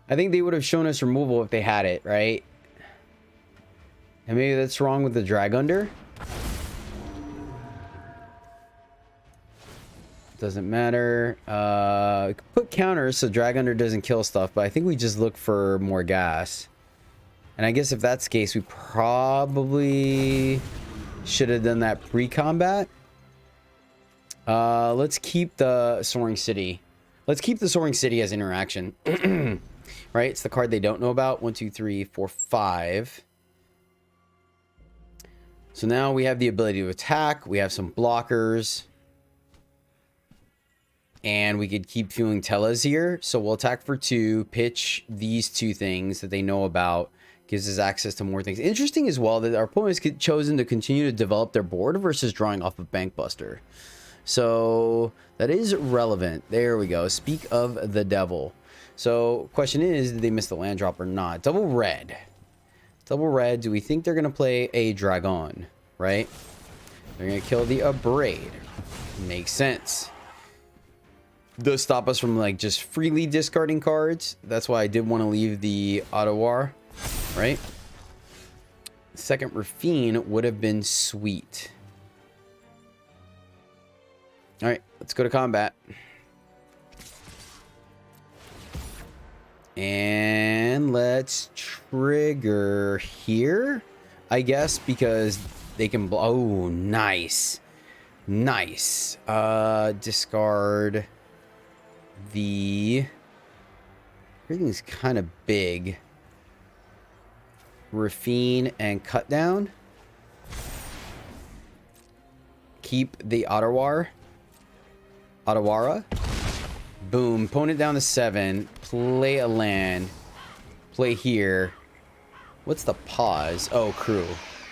I think they would have shown us removal if they had it, right? And maybe that's wrong with the drag under. Doesn't matter. Put counters so drag under doesn't kill stuff, but I think we just look for more gas. And I guess if that's the case, we probably should have done that pre-combat. Let's keep the Soaring City. Let's keep the Soaring City as interaction. Right? It's the card they don't know about. 1, 2, 3, 4, 5. So now we have the ability to attack. We have some blockers. And we could keep fueling Tellas here. So we'll attack for 2, pitch these 2 things that they know about. Gives us access to more things. Interesting as well that our opponents chosen to continue to develop their board versus drawing off of Bankbuster. So that is relevant. There we go. Speak of the devil. So question is, did they miss the land drop or not? Double red. Double red. Do we think they're going to play a dragon? Right? They're going to kill the abrade. Makes sense. Does stop us from like just freely discarding cards. That's why I did want to leave the Ottawa. Right? Second Rafine would have been sweet. All right, let's go to combat. And let's trigger here, I guess, because they can oh, nice. Nice. Discard the... Everything's kind of big. Rafine and cut down. Keep the Ottawara. Boom. Opponent down to 7. Play a land. Play here. What's the pause? Oh, crew.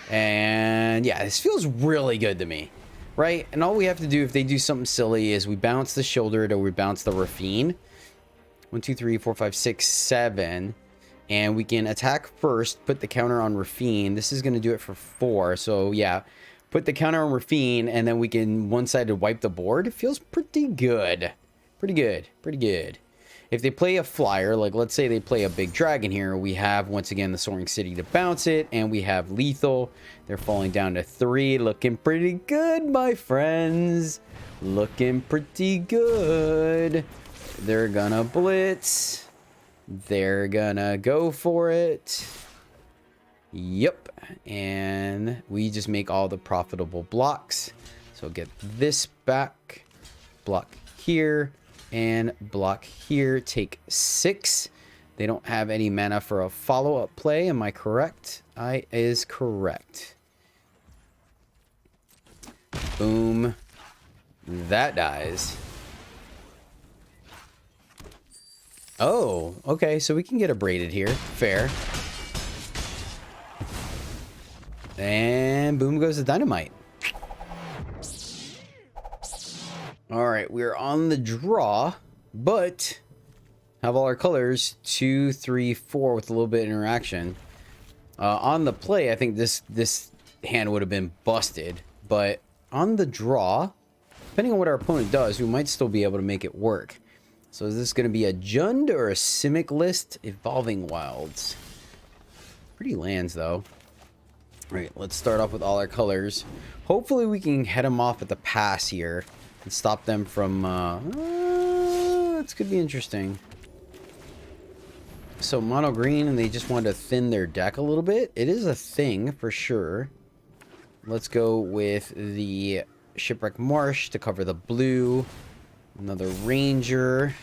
And yeah, this feels really good to me. Right? And all we have to do if they do something silly is we bounce the shoulder or we bounce the Rafine. 1, 2, 3, 4, 5, 6, 7. And we can attack first, put the counter on Rafine. This is going to do it for 4. So yeah, put the counter on Rafine, and then we can one-sided wipe the board. It feels pretty good. Pretty good. Pretty good. If they play a flyer, like let's say they play a big dragon here, we have, once again, the Soaring City to bounce it, and we have lethal. They're falling down to 3. Looking pretty good, my friends. Looking pretty good. They're gonna blitz. They're gonna go for it. Yep. And we just make all the profitable blocks. So get this back. Block here. And block here. Take 6. They don't have any mana for a follow-up play. Am I correct? I is correct. Boom. That dies. Oh, okay, so we can get abraded here. Fair. And boom goes the dynamite. All right, we're on the draw, but have all our colors 2, 3, 4 with a little bit of interaction. On the play, I think this hand would have been busted, but on the draw, depending on what our opponent does, we might still be able to make it work. So is this going to be a Jund or a Simic list? Evolving Wilds. Pretty lands, though. All right, let's start off with all our colors. Hopefully we can head them off at the pass here and stop them from... this could be interesting. So mono green, and they just wanted to thin their deck a little bit. It is a thing, for sure. Let's go with the Shipwreck Marsh to cover the blue. Another Ranger.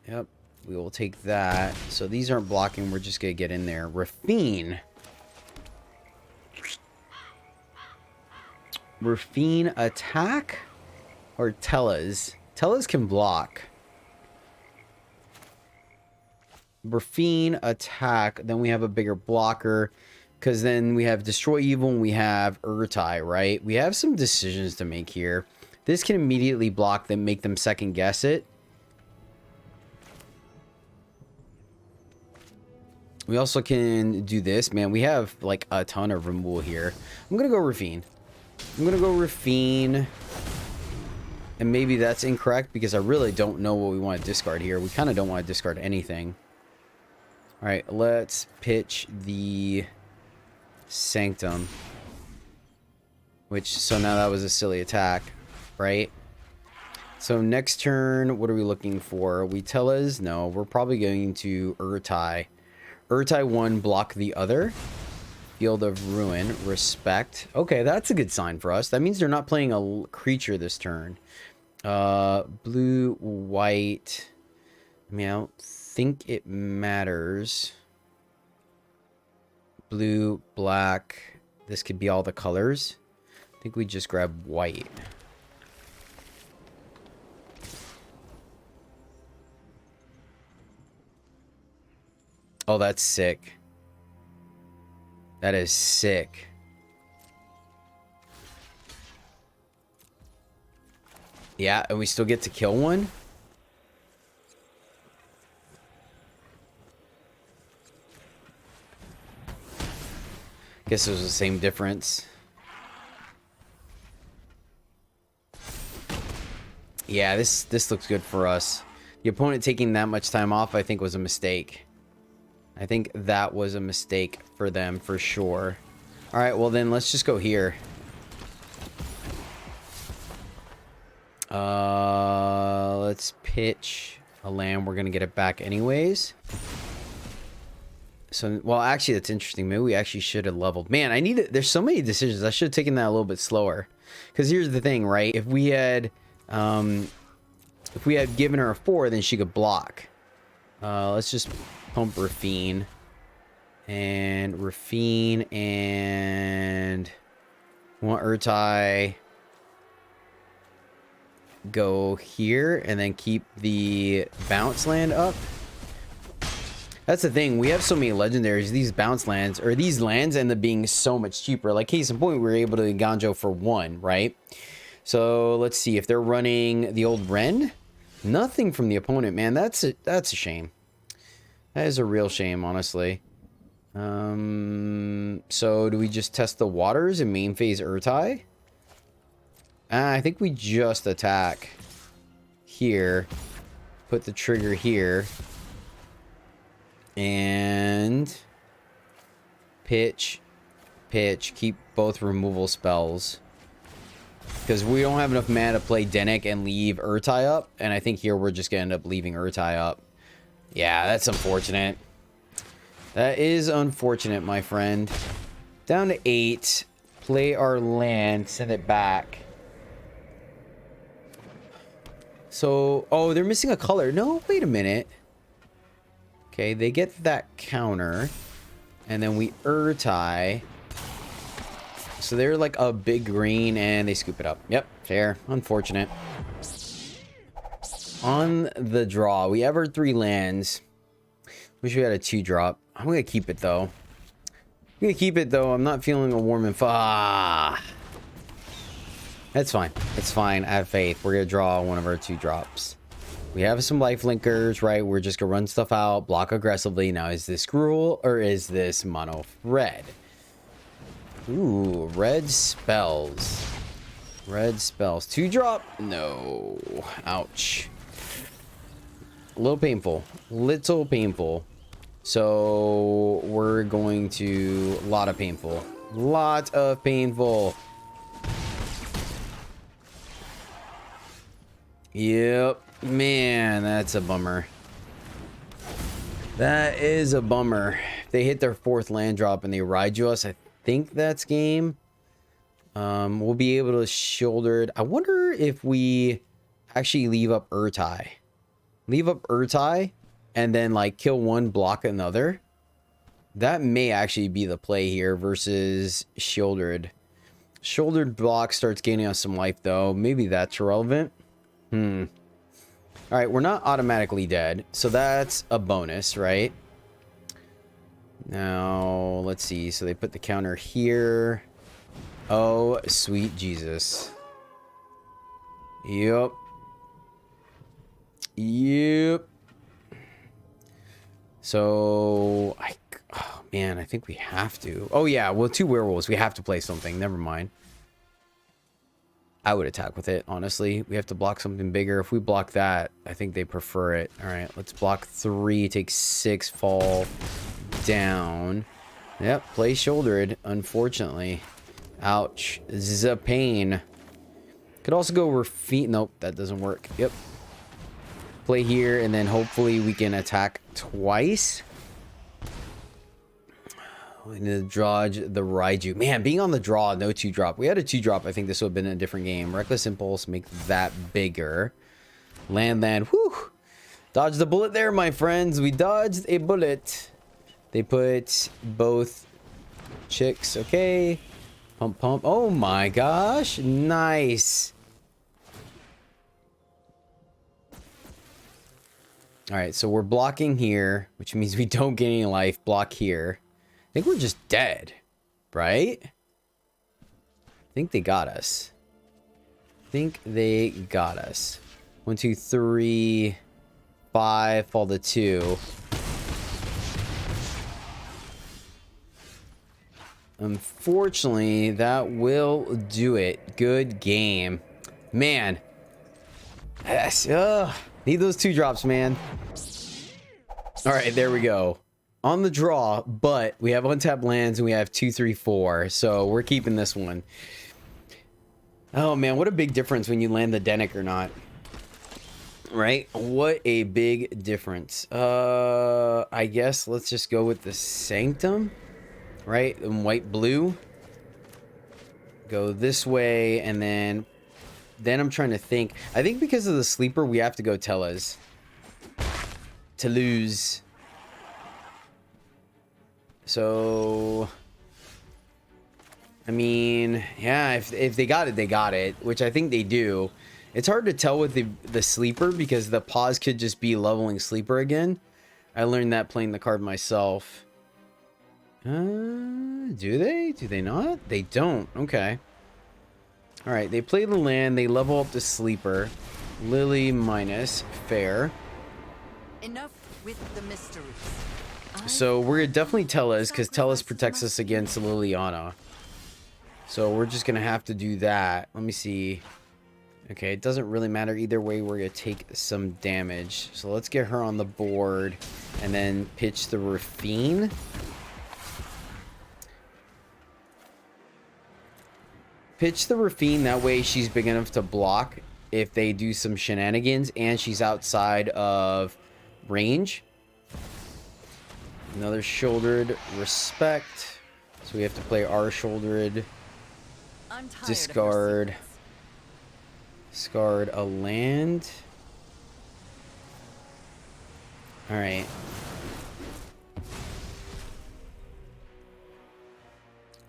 Yep, we will take that. So these aren't blocking. We're just going to get in there. Rafine. Rafine attack? Or Tellas? Tellas can block. Rafine attack. Then we have a bigger blocker. Because then we have Destroy Evil and we have Urtai, right? We have some decisions to make here. This can immediately block them, make them second guess it. We also can do this. Man, we have like a ton of removal here. I'm gonna go Rafine. I'm gonna go Rafine. And maybe that's incorrect because I really don't know what we want to discard here. We kind of don't want to discard anything. All right, let's pitch the Sanctum. Which, so now that was a silly attack, right? So next turn, what are we looking for? We tell us, no, we're probably going to Urtai. Urtai one, block the other. Field of Ruin, respect. Okay, that's a good sign for us. That means they're not playing a creature this turn. Blue, white. I mean, I don't think it matters. Blue, black. This could be all the colors. I think we just grab white. Oh, that's sick. That is sick. Yeah, and we still get to kill one? Guess it was the same difference. Yeah, this looks good for us. The opponent taking that much time off, I think, was a mistake. I think that was a mistake for them, for sure. Alright, well then, let's just go here. Let's pitch a land. We're gonna get it back anyways. So, well, actually, that's interesting. Maybe we actually should have leveled. Man, I need it. There's so many decisions. I should have taken that a little bit slower. Because here's the thing, right? If we had given her a 4, then she could block. Let's just pump Rafine. And Rafine and want Urtai. Go here and then keep the bounce land up. That's the thing. We have so many legendaries. These bounce lands, or these lands, end up being so much cheaper. Like, case in point, we were able to Ganjo for 1, right? So let's see if they're running the old Ren. Nothing from the opponent, man. That's a shame. That is a real shame, honestly. So do we just test the waters and main phase Urtai? I think we just attack here. Put the trigger here. And pitch, keep both removal spells. Because we don't have enough mana to play Dennick and leave Urtai up. And I think here we're just going to end up leaving Urtai up. Yeah, that's unfortunate. That is unfortunate, my friend. Down to 8. Play our land, send it back. So, oh, they're missing a color. No, wait a minute. Okay, they get that counter. And then we Urtai. So they're like a big green and they scoop it up. Yep, fair. Unfortunate. On the draw, we have our 3 lands. Wish we had a 2-drop. I'm going to keep it, though. I'm not feeling a warm and That's fine. It's fine. I have faith. We're going to draw one of our 2-drops. We have some life linkers, right? We're just going to run stuff out, block aggressively. Now, is this Gruul or is this mono red? Ooh, red spells. 2-drop? No. Ouch. A little painful. So, we're going to... Lot of painful. Yep. Man, that's a bummer. That is a bummer. If they hit their 4th land drop and they ride you us, I think that's game. We'll be able to shoulder it. I wonder if we actually leave up Urtai. And then, like, kill one, block another. That may actually be the play here versus shouldered. Shouldered block starts gaining us some life, though. Maybe that's irrelevant. All right, we're not automatically dead, so that's a bonus, right? Now, let's see. So they put the counter here. Oh, sweet Jesus. Yep. So Man, I think we have to. Oh, yeah. Well, 2 werewolves. We have to play something. Never mind. I would attack with it, honestly. We have to block something bigger. If we block that, I think they prefer it. All right, let's block 3, take 6, fall down. Yep, play shouldered, unfortunately. Ouch. This is a pain. Could also go refeat. Nope, that doesn't work. Yep. Play here, and then hopefully we can attack twice. We need to dodge the Raiju. Man, being on the draw, no 2-drop. We had a 2-drop. I think this would have been a different game. Reckless Impulse, make that bigger. Land. Whew. Dodge the bullet there, my friends. We dodged a bullet. They put both chicks. Okay. Pump. Oh my gosh. Nice. All right, so we're blocking here, which means we don't gain any life. Block here. I think we're just dead, right? I think they got us. 1, 2, 3, 5, fall to 2. Unfortunately, that will do it. Good game. Man. Yes. Need those 2-drops, man. All right, there we go. On the draw, but we have untapped lands and we have 2, 3, 4. So we're keeping this one. Oh man, what a big difference when you land the Denic or not. Right? What a big difference. I guess let's just go with the Sanctum. Right? And white blue. Go this way, and then I'm trying to think. I think because of the sleeper, we have to go Tellas. To lose. So, I mean, yeah, if they got it, they got it, which I think they do. It's hard to tell with the sleeper because the pause could just be leveling sleeper again. I learned that playing the card myself. Do they? Do they not? They don't. Okay. All right, they play the land. They level up the sleeper. Lily minus. Fair. Enough with the mysteries. So we're gonna definitely Tellas, because Tellas protects us against Liliana. So we're just gonna have to do that. Let me see. Okay, it doesn't really matter either way. We're gonna take some damage. So let's get her on the board and then pitch the Rafine. Pitch the Rafine, that way she's big enough to block if they do some shenanigans, and she's outside of range. Another shouldered respect. So we have to play our shouldered. Discard. Discard a land. Alright.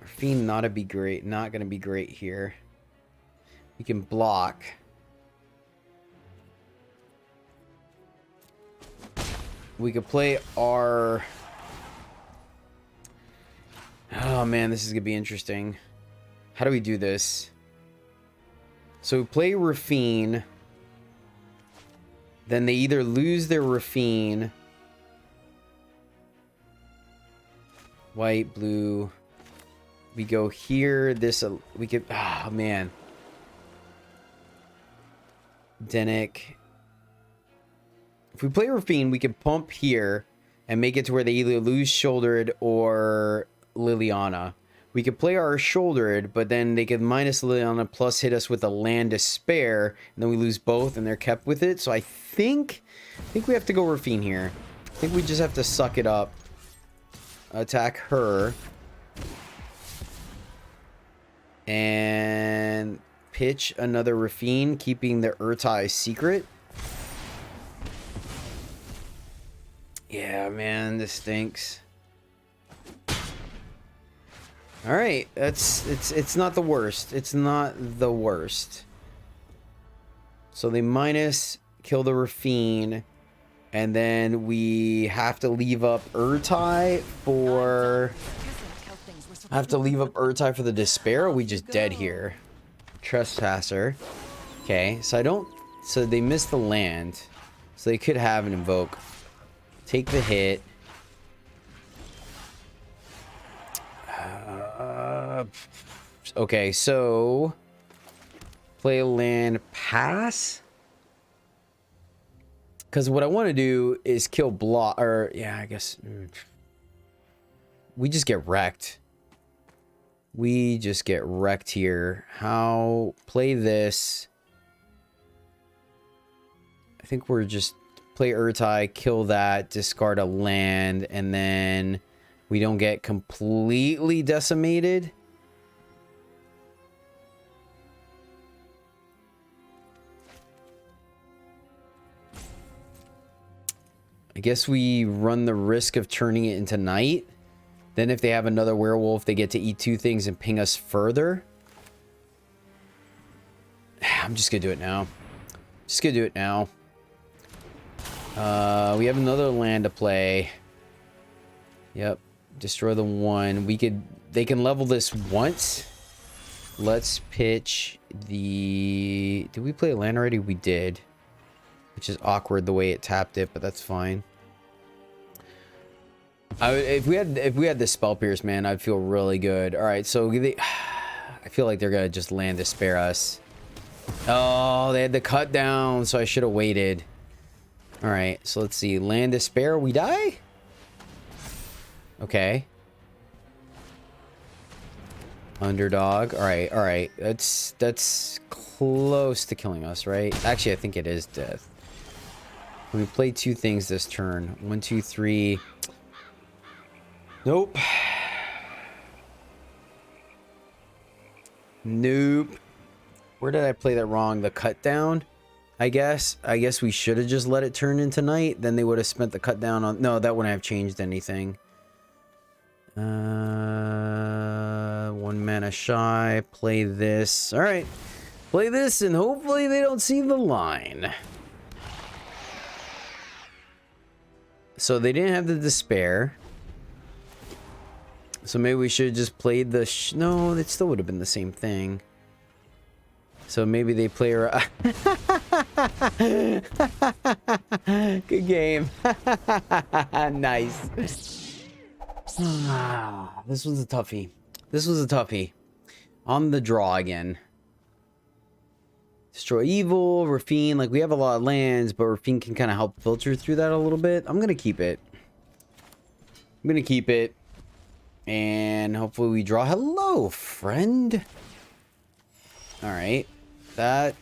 Rafine not gonna be great here. We can block. We could play our... Oh man, this is gonna be interesting. How do we do this? So we play Rafine. Then they either lose their Rafine. White, blue. We go here. This, we could... Oh man. Denic. If we play Rafine, we can pump here and make it to where they either lose shouldered or Liliana. We could play our shouldered, but then they could minus Liliana plus hit us with a land to spare, and then we lose both and they're kept with it. So I think we have to go Rafine here. I think we just have to suck it up. Attack her. And pitch another Rafine, keeping the Urtai secret. Yeah, man, this stinks. All right, it's not the worst. It's not the worst. So they minus, kill the Rafine, and then we have to leave up Urtai for... I have to leave up Urtai for the Despair. Or we just dead here. Trespasser. Okay, so I don't... So they missed the land. So they could have an Invoke. Take the hit. Okay, so play land pass. Because what I want to do is kill block, or yeah, I guess we just get wrecked. We just get wrecked here. How play this? I think we're just play Urtai, kill that, discard a land, and then we don't get completely decimated. I guess we run the risk of turning it into night. Then if they have another werewolf, they get to eat 2 things and ping us further. I'm just gonna do it now. Just gonna do it now. We have another land to play. Yep. Destroy the 1. They can level this once. Let's pitch the... Did we play a land already? We did. Which is awkward the way it tapped it, but that's fine. If we had the spell pierce, man, I'd feel really good. All right, so I feel like they're gonna just land to spare us. Oh, they had the cut down, so I should have waited. All right, so let's see. Land to spare, we die? Okay. Underdog. All right. That's close to killing us, right? Actually, I think it is death. We play 2 things this turn. 1, 2, 3. Nope. Nope. Where did I play that wrong? The cut down? I guess we should have just let it turn into night. Then they would have spent the cut down on... No, that wouldn't have changed anything. 1 mana shy. Play this. All right. Play this and hopefully they don't see the line. So they didn't have the despair. So maybe we should have just played the... No, it still would have been the same thing. So maybe they play... Good game. Nice. This was a toughie. This was a toughie. On the draw again. Destroy evil, Rafine. Like, we have a lot of lands, but Rafine can kind of help filter through that a little bit. I'm going to keep it. I'm going to keep it. And hopefully we draw. Hello, friend. Alright. That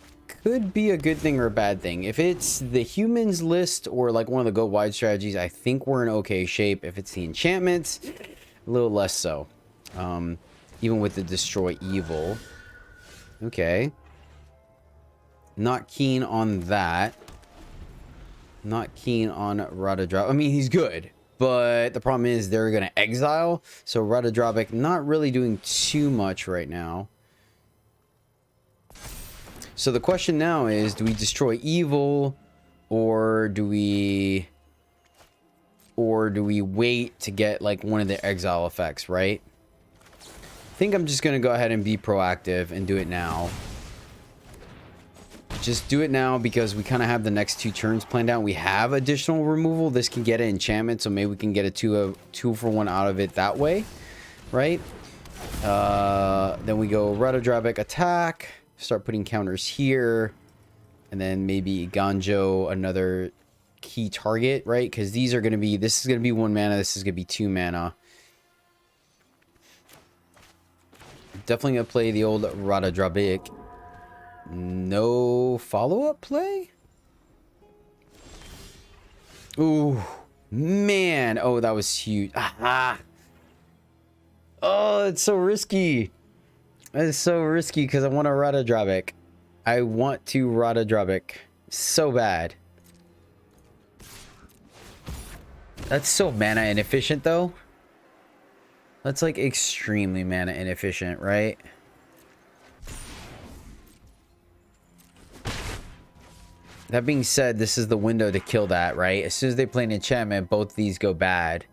could be a good thing or a bad thing. If it's the humans list or like one of the go wide strategies, I think we're in okay shape. If it's the enchantments, a little less so. Even with the destroy evil. Okay. Not keen on that. Not keen on Radadrop. I mean, he's good. But the problem is they're going to exile. So Radadrobic not really doing too much right now. So the question now is, do we destroy evil or do we wait to get like one of the exile effects, right? I think I'm just going to go ahead and be proactive and do it now. Just do it now because we kind of have the next 2 turns planned out. We have additional removal. This can get an enchantment, so maybe we can get a 2 for 1 out of it that way, right? Then we go Radadrobic attack. Start putting counters here. And then maybe Ganjo, another key target, right? Because these are going to be... This is going to be 1 mana. This is going to be 2 mana. Definitely going to play the old Radadrobic. No follow-up play? Ooh, man. Oh, that was huge. Ah. Oh, it's so risky. It's so risky because I want a Radadrobic. I want to Radadrobic so bad. That's so mana inefficient, though. That's like extremely mana inefficient, right? That being said, this is the window to kill that, right? As soon as they play an enchantment, both these go bad.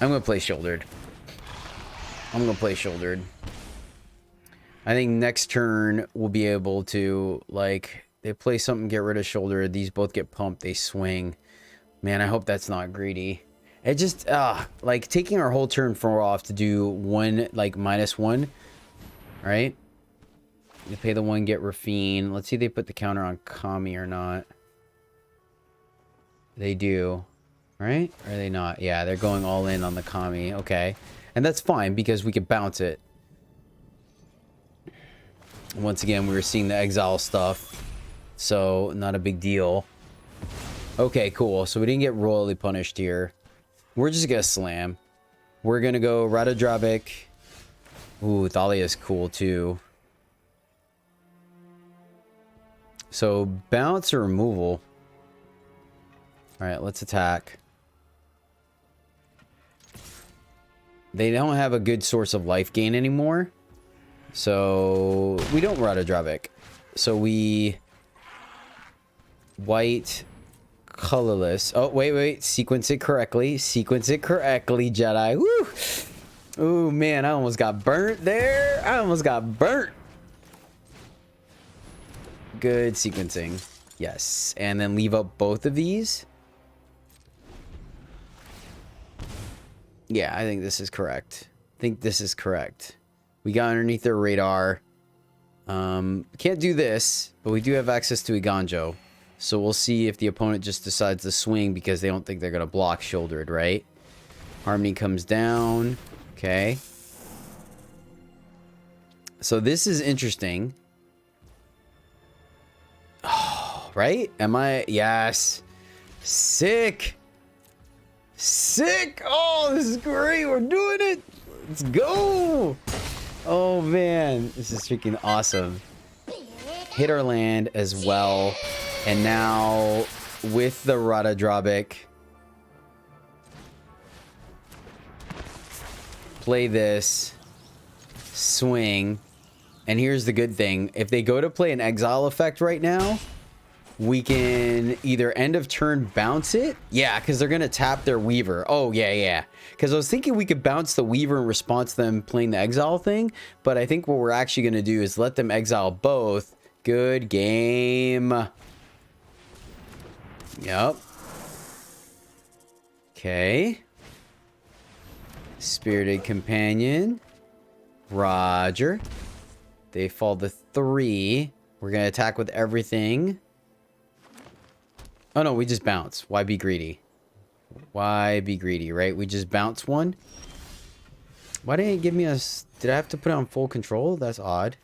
I'm going to play Shouldered. I'm going to play Shouldered. I think next turn we'll be able to, like, they play something, get rid of Shoulder. These both get pumped. They swing. Man, I hope that's not greedy. It just, like taking our whole turn 4 off to do one, like -1, right? You pay the 1, get Rafine. Let's see if they put the counter on Kami or not. They do, right? Or are they not? Yeah, they're going all in on the Kami. Okay. And that's fine because we could bounce it. Once again, we were seeing the exile stuff. So, not a big deal. Okay, cool. So we didn't get royally punished here. We're just gonna slam. We're gonna go Radodravik. Ooh, Thalia is cool too. So bounce or removal. Alright, let's attack. They don't have a good source of life gain anymore. So we don't Radodravik. So we white colorless. Oh, wait. Sequence it correctly. Sequence it correctly, Jedi. Woo! Ooh, man, I almost got burnt there. I almost got burnt. Good sequencing. Yes. And then leave up both of these. Yeah, I think this is correct. We got underneath their radar. Can't do this, but we do have access to Iganjo. So we'll see if the opponent just decides to swing because they don't think they're going to block shouldered, right? Harmony comes down. Okay. So this is interesting. Oh, right? Am I? Yes. Sick. Sick. Oh, this is great. We're doing it. Let's go. Oh, man. This is freaking awesome. Hit our land as well. And now, with the Radodravik, play this, swing, and here's the good thing. If they go to play an exile effect right now, we can either end of turn bounce it. Yeah, because they're going to tap their Weaver. Oh, yeah. Because I was thinking we could bounce the Weaver in response to them playing the exile thing, but I think what we're actually going to do is let them exile both. Good game. Yep. Okay. Spirited Companion. Roger. They fall to 3. We're going to attack with everything. Oh, no, we just bounce. Why be greedy? Why be greedy, right? We just bounce one. Why didn't it give me a... Did I have to put it on full control? That's odd.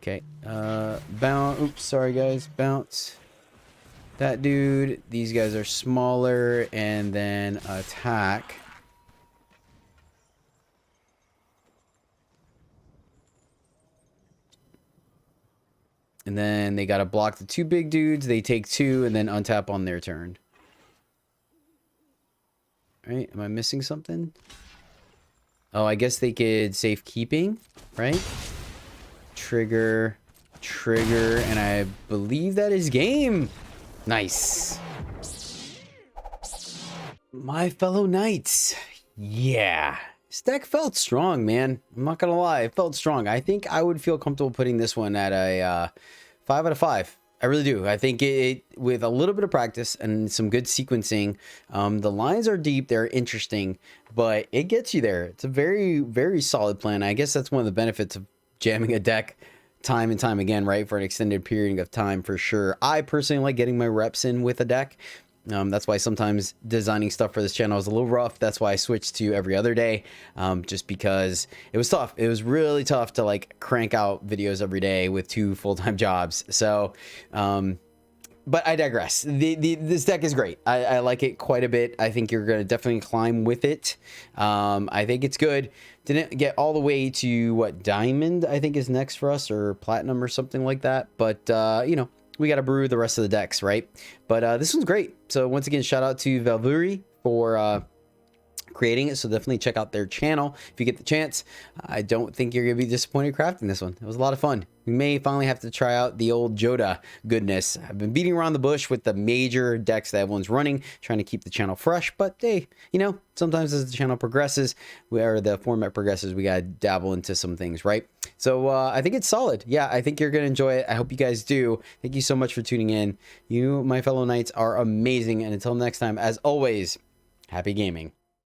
Okay. Bounce. Oops, sorry, guys. Bounce. That dude. These guys are smaller. And then attack. And then they got to block the 2 big dudes. They take 2 and then untap on their turn. Right? Am I missing something? Oh, I guess they could safekeeping, right? Trigger. And I believe that is game. Nice. My fellow knights. Yeah. This deck felt strong, man. I'm not gonna lie, it felt strong. I think I would feel comfortable putting this one at a 5 out of 5. I really do. I think it with a little bit of practice and some good sequencing, the lines are deep, they're interesting, but it gets you there. It's a very, very solid plan. I guess that's one of the benefits of jamming a deck time and time again, right? For an extended period of time, for sure. I personally like getting my reps in with a deck. That's why sometimes designing stuff for this channel is a little rough. That's why I switched to every other day, just because it was tough. It was really tough to like crank out videos every day with 2 full-time jobs. So, but I digress. This deck is great. I like it quite a bit. I think you're going to definitely climb with it. I think it's good. Didn't get all the way to what, Diamond, I think is next for us, or Platinum or something like that. But, you know, we got to brew the rest of the decks, right? But this one's great. So once again, shout out to Valvuri for creating it, so definitely check out their channel if you get the chance. I don't think you're gonna be disappointed crafting this one. It was a lot of fun. We may finally have to try out the old Joda goodness. I've been beating around the bush with the major decks that everyone's running, trying to keep the channel fresh, but hey, you know, sometimes as the channel progresses, or the format progresses, we gotta dabble into some things, right? So I think it's solid. Yeah, I think you're gonna enjoy it. I hope you guys do. Thank you so much for tuning in. You, my fellow knights, are amazing, and until next time, as always, happy gaming.